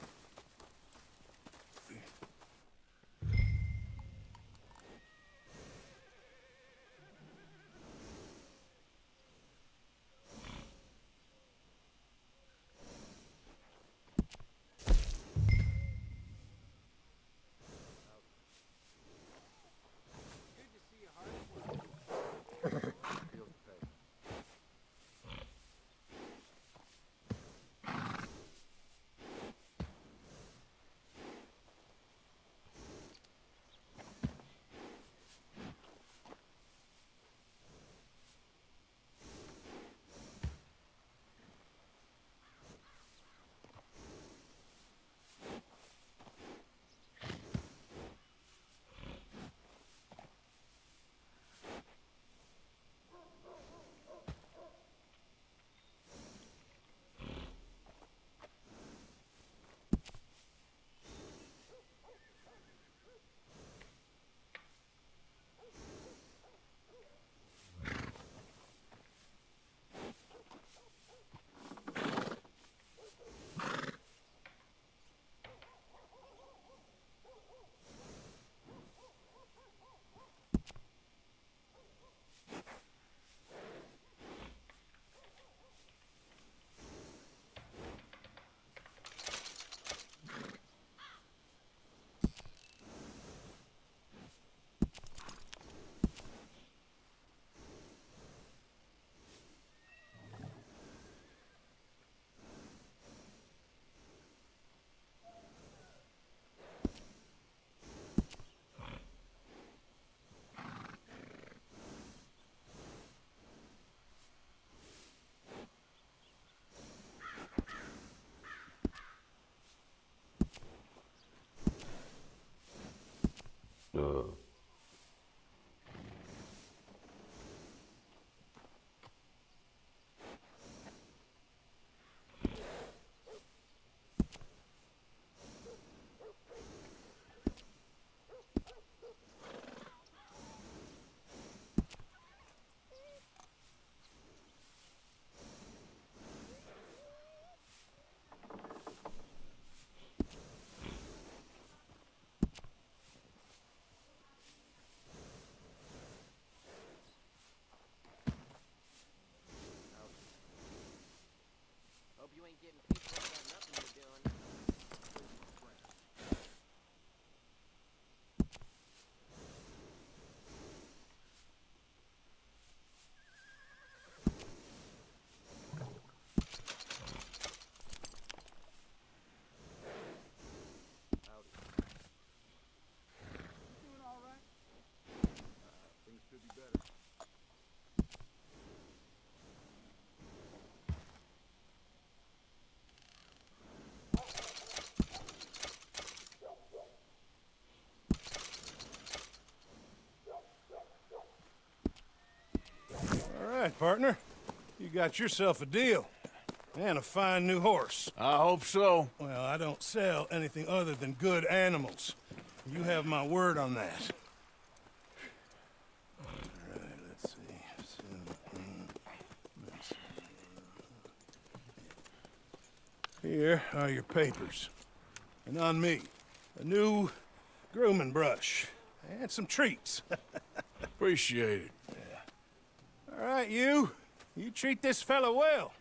right, partner. You got yourself a deal. And a fine new horse. I hope so. Well, I don't sell anything other than good animals. You have my word on that. All right, let's see. Here are your papers. And on me, a new grooming brush. And some treats. Appreciate it. Yeah. All right, you. You treat this fella well.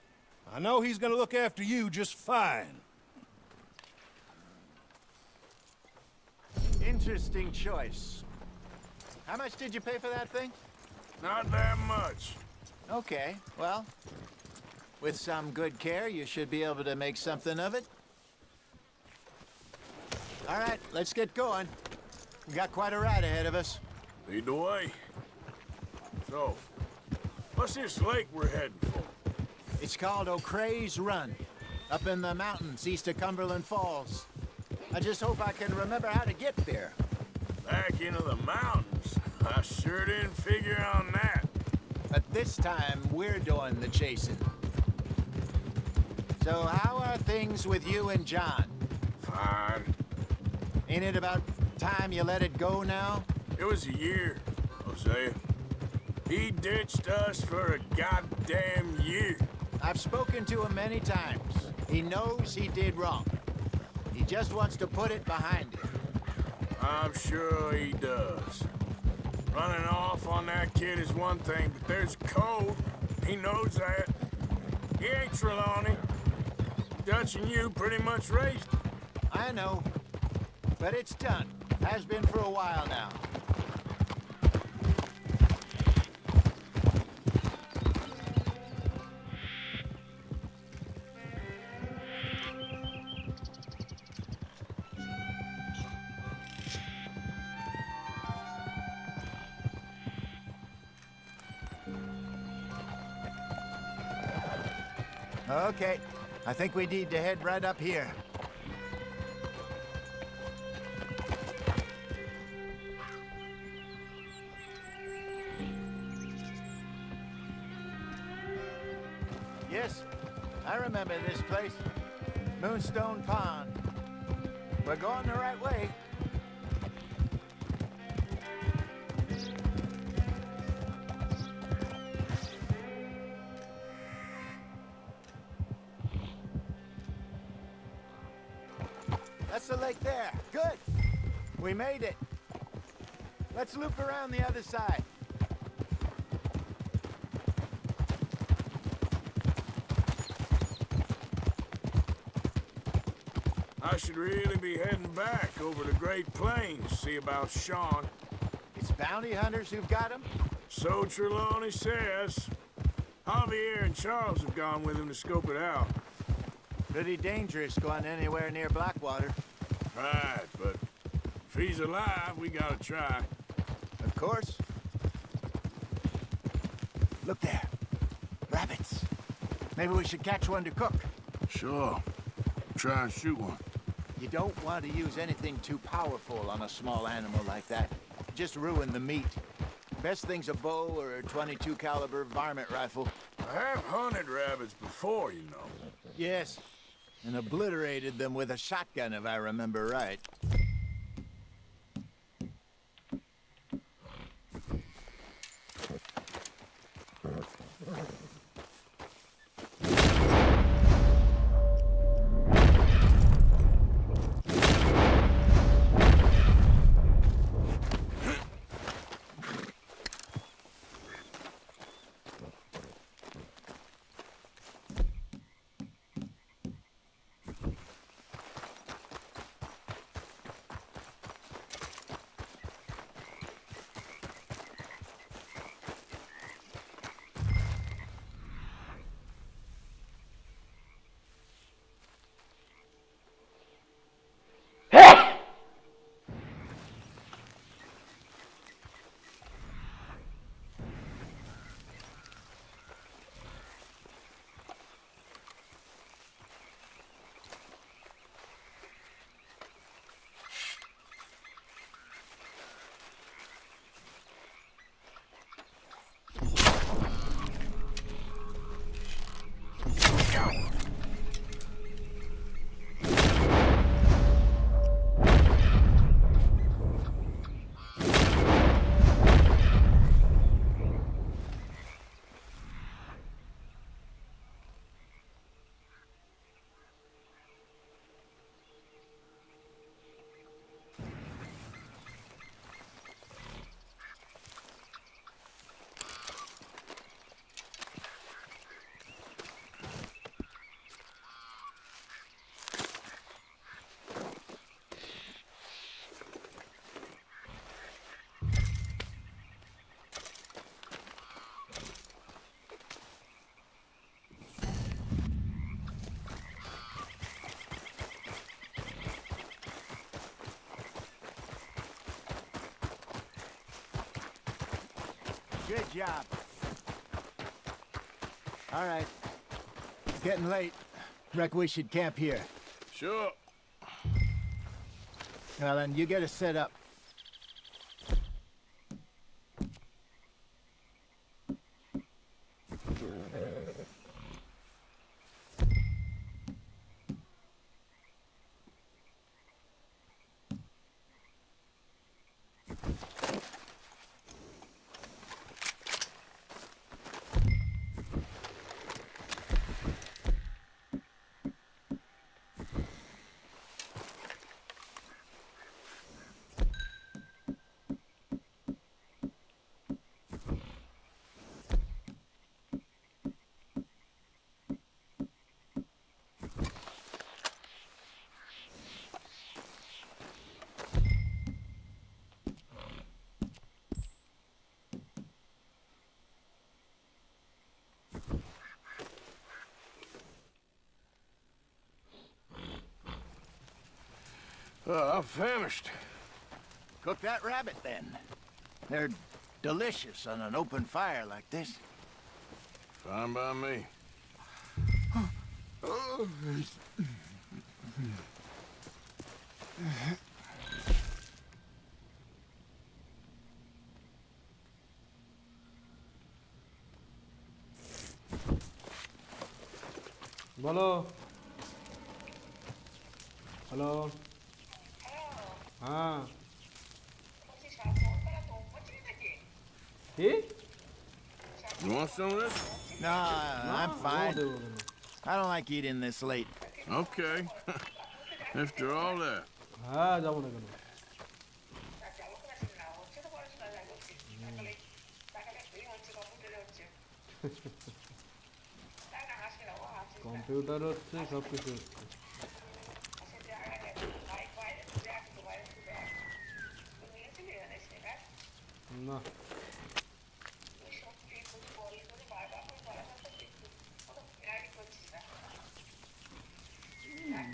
I know he's gonna look after you just fine. Interesting choice. How much did you pay for that thing? Not that much. Okay, well, with some good care, you should be able to make something of it. All right, let's get going. We got quite a ride ahead of us. Lead the way. So, what's this lake we're heading for? It's called O'Creagh's Run, up in the mountains east of Cumberland Falls. I just hope I can remember how to get there. Back into the mountains? I sure didn't figure on that. But this time, we're doing the chasing. So how are things with you and John? Fine. Ain't it about time you let it go now? It was a year, Hosea. He ditched us for a goddamn year. I've spoken to him many times. He knows he did wrong. He just wants to put it behind him. I'm sure he does. Running off on that kid is one thing, but there's code. He knows that. He ain't Trelawney. Dutch and you pretty much raised him. I know. But it's done. Has been for a while now. Okay, I think we need to head right up here. Yes, I remember this place. Moonstone Pond. We're going the right way. That's the lake there. Good. We made it. Let's loop around the other side. I should really be heading back over the Great Plains, see about Sean. It's bounty hunters who've got him? So Trelawney says. Javier and Charles have gone with him to scope it out. Pretty dangerous going anywhere near Blackwater. Right, but if he's alive, we gotta try. Of course. Look there. Rabbits. Maybe we should catch one to cook. Sure. Try and shoot one. You don't want to use anything too powerful on a small animal like that. Just ruin the meat. Best thing's a bow or a .22 caliber varmint rifle. I have hunted rabbits before, you know. Yes. And obliterated them with a shotgun, if I remember right. Good job. All right. It's getting late. Reckon we should camp here. Sure. Well, then, you get us set up. I'm famished. Cook that rabbit, then. They're delicious on an open fire like this. Fine by me. বলো hello হ্যাঁ কি You want some of this? No, I'm fine. I don't like eating this late. Okay. After all that. হ্যাঁ যাবো না কেন computer হচ্ছে সব কিছু হচ্ছে না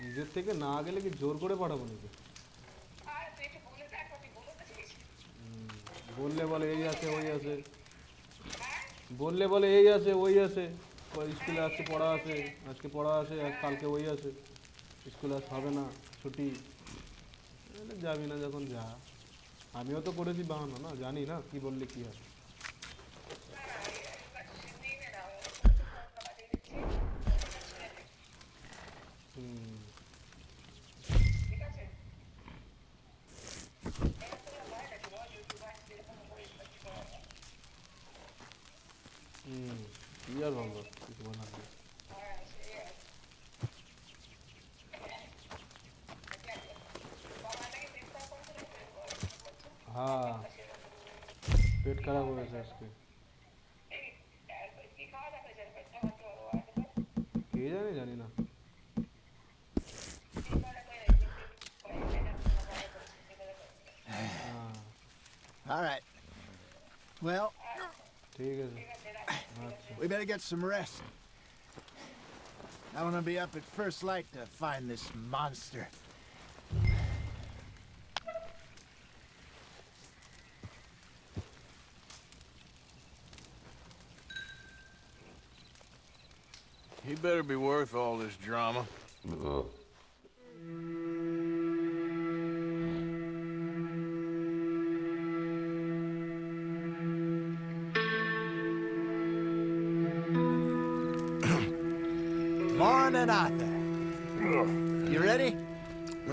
নিজের থেকে না গেলে কি জোর করে পাঠাবো নাকি বললে বলে এই আছে ওই আছে বললে বলে এই আছে ওই আছে স্কুলে আজকে পড়া আছে আজকে পড়া আছে আর কালকে ওই আছে স্কুলে আজ হবে না ছুটি যাবি না যখন যা আমিও তো করেছি বাহানা না জানি না কি বললে কি হয় কি আর বলবো কিছু বলার নেই হ্যাঁ পেট খারাপ হয়েছে আজকে কে জানে জানি না All right. Well, ঠিক আছে we better get some rest. I want to be up at first light to find this monster. He better be worth all this drama. Morning, Arthur. You ready?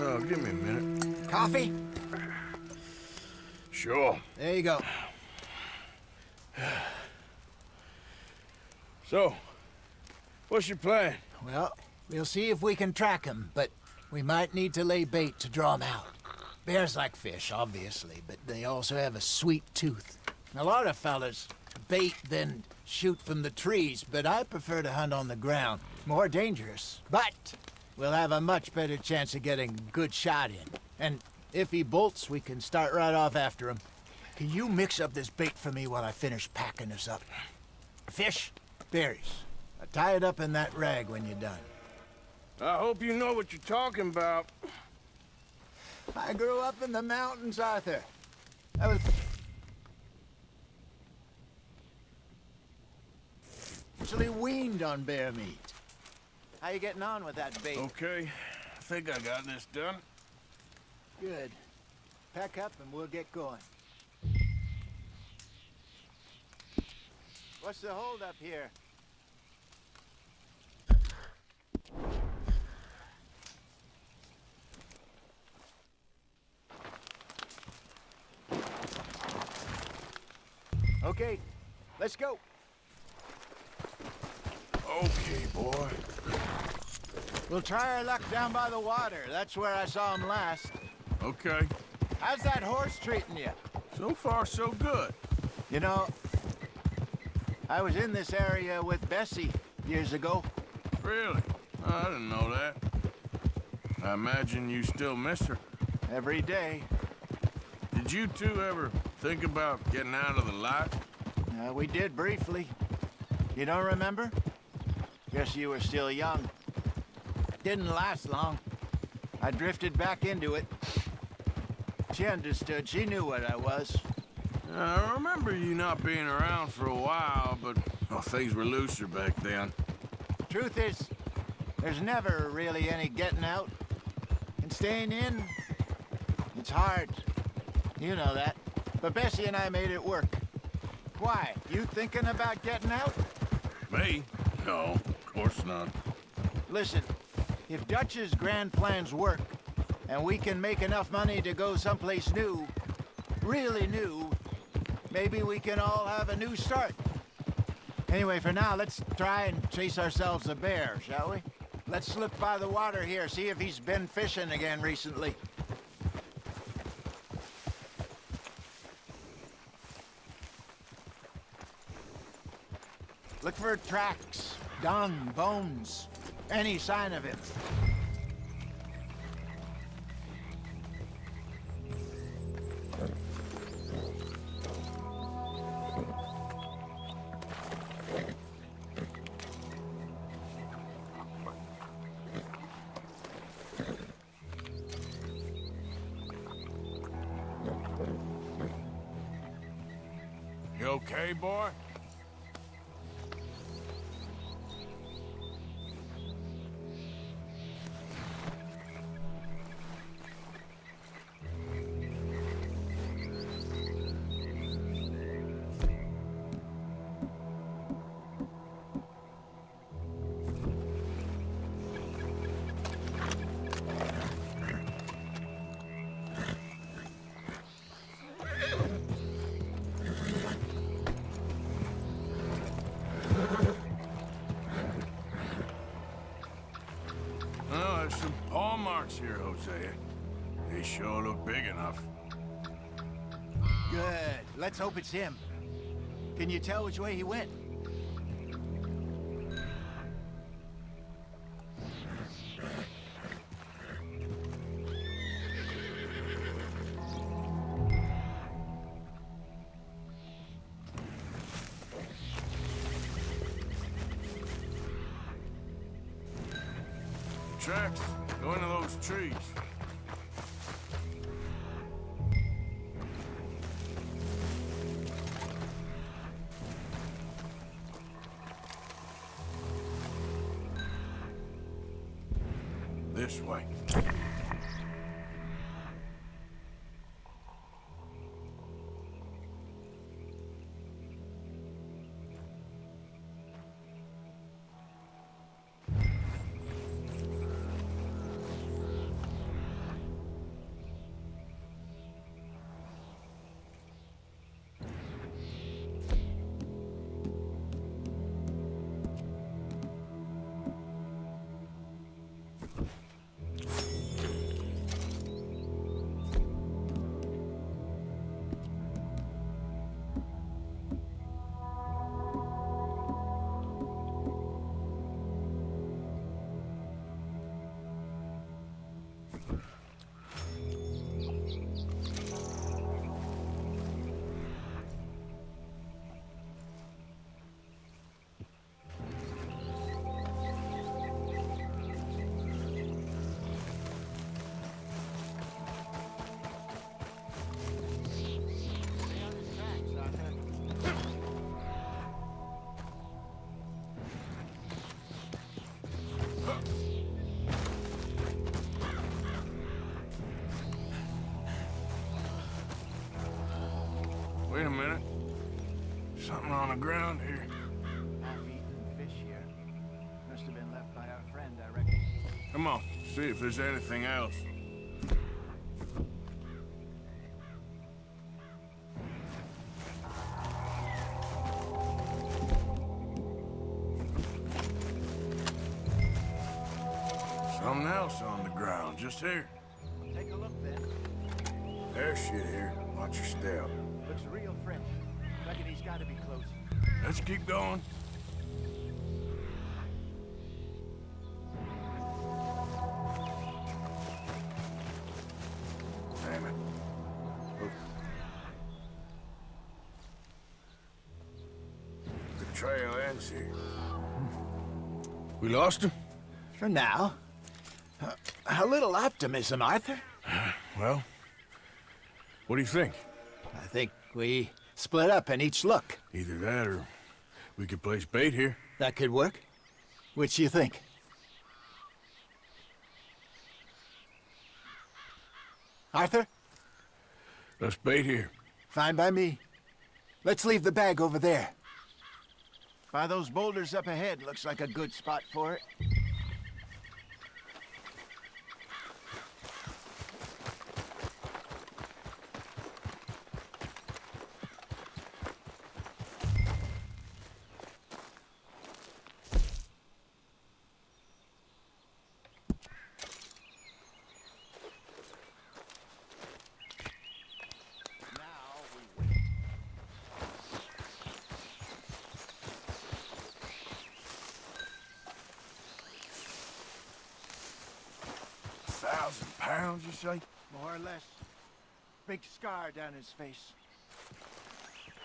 Oh, give me a minute. Coffee? Sure. There you go. So, what's your plan? Well, we'll see if we can track him, but we might need to lay bait to draw him out. Bears like fish, obviously, but they also have a sweet tooth. A lot of fellas bait then shoot from the trees, but I prefer to hunt on the ground. More dangerous, but we'll have a much better chance of getting a good shot in. And if he bolts, we can start right off after him. Can you mix up this bait for me while I finish packing this up? Fish, berries. Tie it up in that rag when you're done. I hope you know what you're talking about. I grew up in the mountains, Arthur. I was... essentially weaned on bear meat. How you getting on with that bait? Okay, I think I got this done. Good. Pack up and we'll get going. What's the hold up here? Okay, let's go. Okay, boy. We'll try our luck down by the water. That's where I saw him last. Okay. How's that horse treating you? So far, so good. You know, I was in this area with Bessie years ago. Really? Oh, I didn't know that. I imagine you still miss her. Every day. Did you two ever think about getting out of the life? We did briefly. You don't remember? Guess you were still young. Didn't last long. I drifted back into it. She understood. She knew what I was. I remember you not being around for a while, but well, things were looser back then. Truth is, there's never really any getting out. And staying in, it's hard. You know that. But Bessie and I made it work. Why? You thinking about getting out? Me? No, of course not. Listen, if Dutch's grand plans work, and we can make enough money to go someplace new, really new, maybe we can all have a new start. Anyway, for now, let's try and chase ourselves a bear, shall we? Let's look by the water here, see if he's been fishing again recently. Look for tracks, dung, bones, any sign of him. You okay, boy? Oh, there's some paw marks here, Hosea. They sure look big enough. Good. Let's hope it's him. Can you tell which way he went? Tracks go into those trees. This way. Wait a minute. Something on the ground here. Half-eaten fish here. Must have been left by our friend, I reckon. Come on, see if there's anything else. Something else on the ground, just here. Take a look then. There's shit here. Watch your step. Looks real fresh. Reckon he's got to be close. Let's keep going. Damn it. Look. The trail ends here. We lost him? For now. A little optimism, Arthur. Well, what do you think? I think we split up and each look. Either that or we could place bait here. That could work. Which do you think? Arthur? Let's bait here. Fine by me. Let's leave the bag over there. By those boulders up ahead, looks like a good spot for it. £1,000, you say? More or less. Big scar down his face.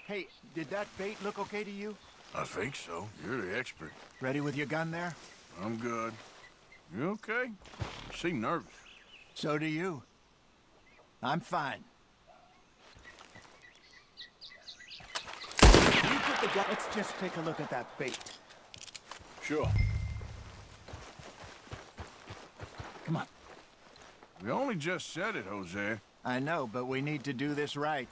Hey, did that bait look okay to you? I think so. You're the expert. Ready with your gun there? I'm good. You okay? You seem nervous. So do you. I'm fine. You put the gun. Let's just take a look at that bait. Sure. Come on. We only just said it, Jose. I know, but we need to do this right.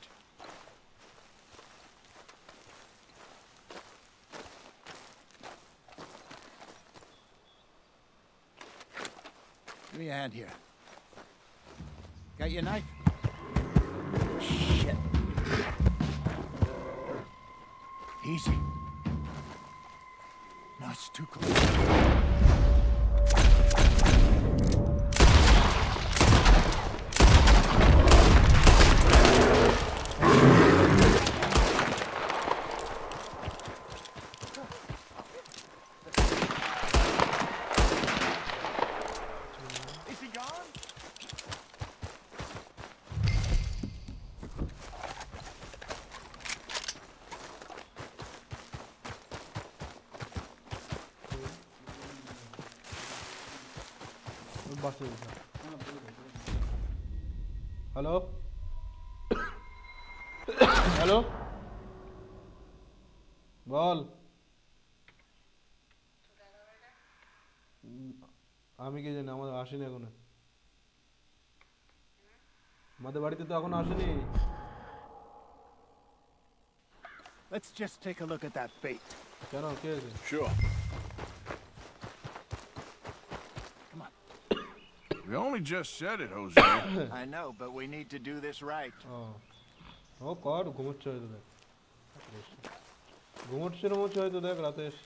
Give me a hand here. Got your knife? Shit. Easy. No, it's too close. Hello hello বল আমি কি জানি আমাদের আসেনি এখনো আমাদের বাড়িতে তো এখনো আসেনি Let's just take a look at that bait. কেন কে আছে Sure. We only just said it, Jose. I know, but we need to do this right. ও কর ঘুমোচ্ছে হয়তো দেখ ঘুমোচ্ছে হয়তো দেখ রাতে এসে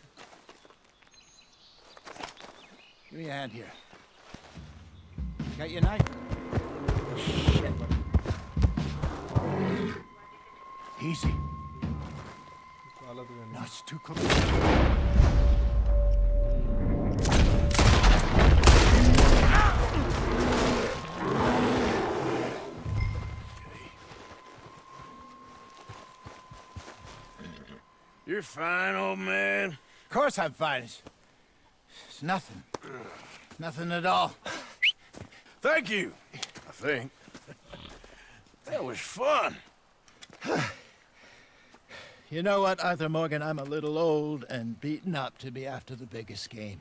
Give me a hand here. Got your knife? Shit. Easy. No, it's too close. You're fine, old man. Of course I'm fine. It's nothing. Nothing at all. Thank you, I think. That was fun. You know what, Arthur Morgan? I'm a little old and beaten up to be after the biggest game.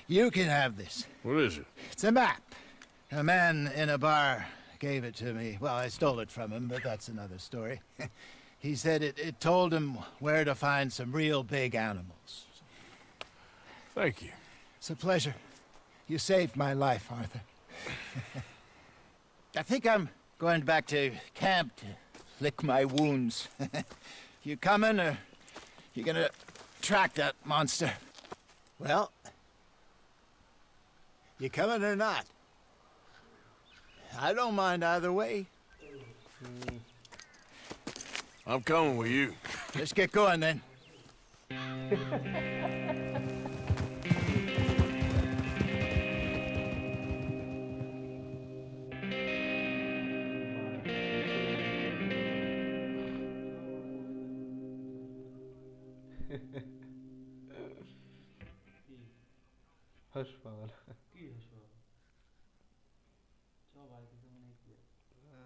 You can have this. What is it? It's a map. A man in a bar gave it to me. Well, I stole it from him, but that's another story. He said it told him where to find some real big animals. Thank you. It's a pleasure. You saved my life, Arthur. I think I'm going back to camp to lick my wounds. You coming, or you gonna track that monster? Well, you coming or not? I don't mind either way. I'm coming with you. Let's get going then. हर्ष पागल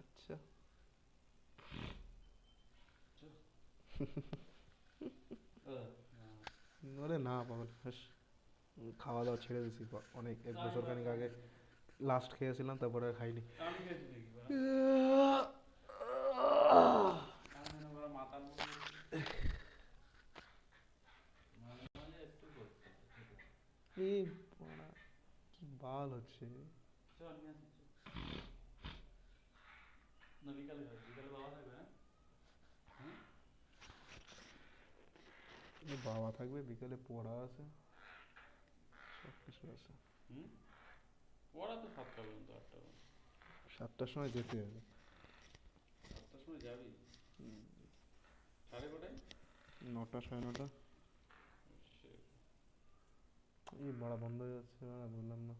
अच्छा আরে না পাগল হর্ষ খাওয়া দাওয়া ছেড়ে দিছি অনেক 1 বছর খানিক আগে লাস্ট খেয়েছিলাম তারপরে আর খাইনি এই বড়া কি বাল হচ্ছে বাবা থাকবে বিকেলে পড়া আছে সব কিছু আছে পড়া তো 7টা পর্যন্ত 8টা 7টার সময় যেতে হবে 7টার সময় যাবি সাড়ে কটায় 9টা 9:30 এই বড়া বন্ধ হয়ে যাচ্ছে না বললাম না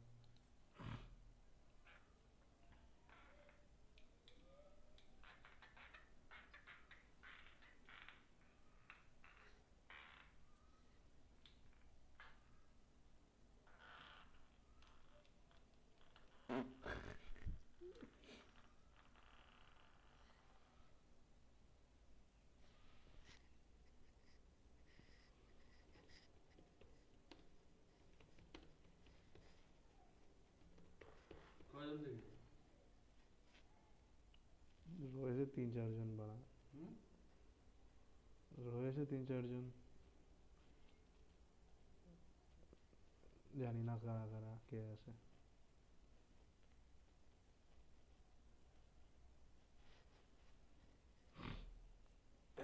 রয়েছে 3-4 জন বাড়া রয়েছে 3-4 জন জানি না কারা কারা কে আছে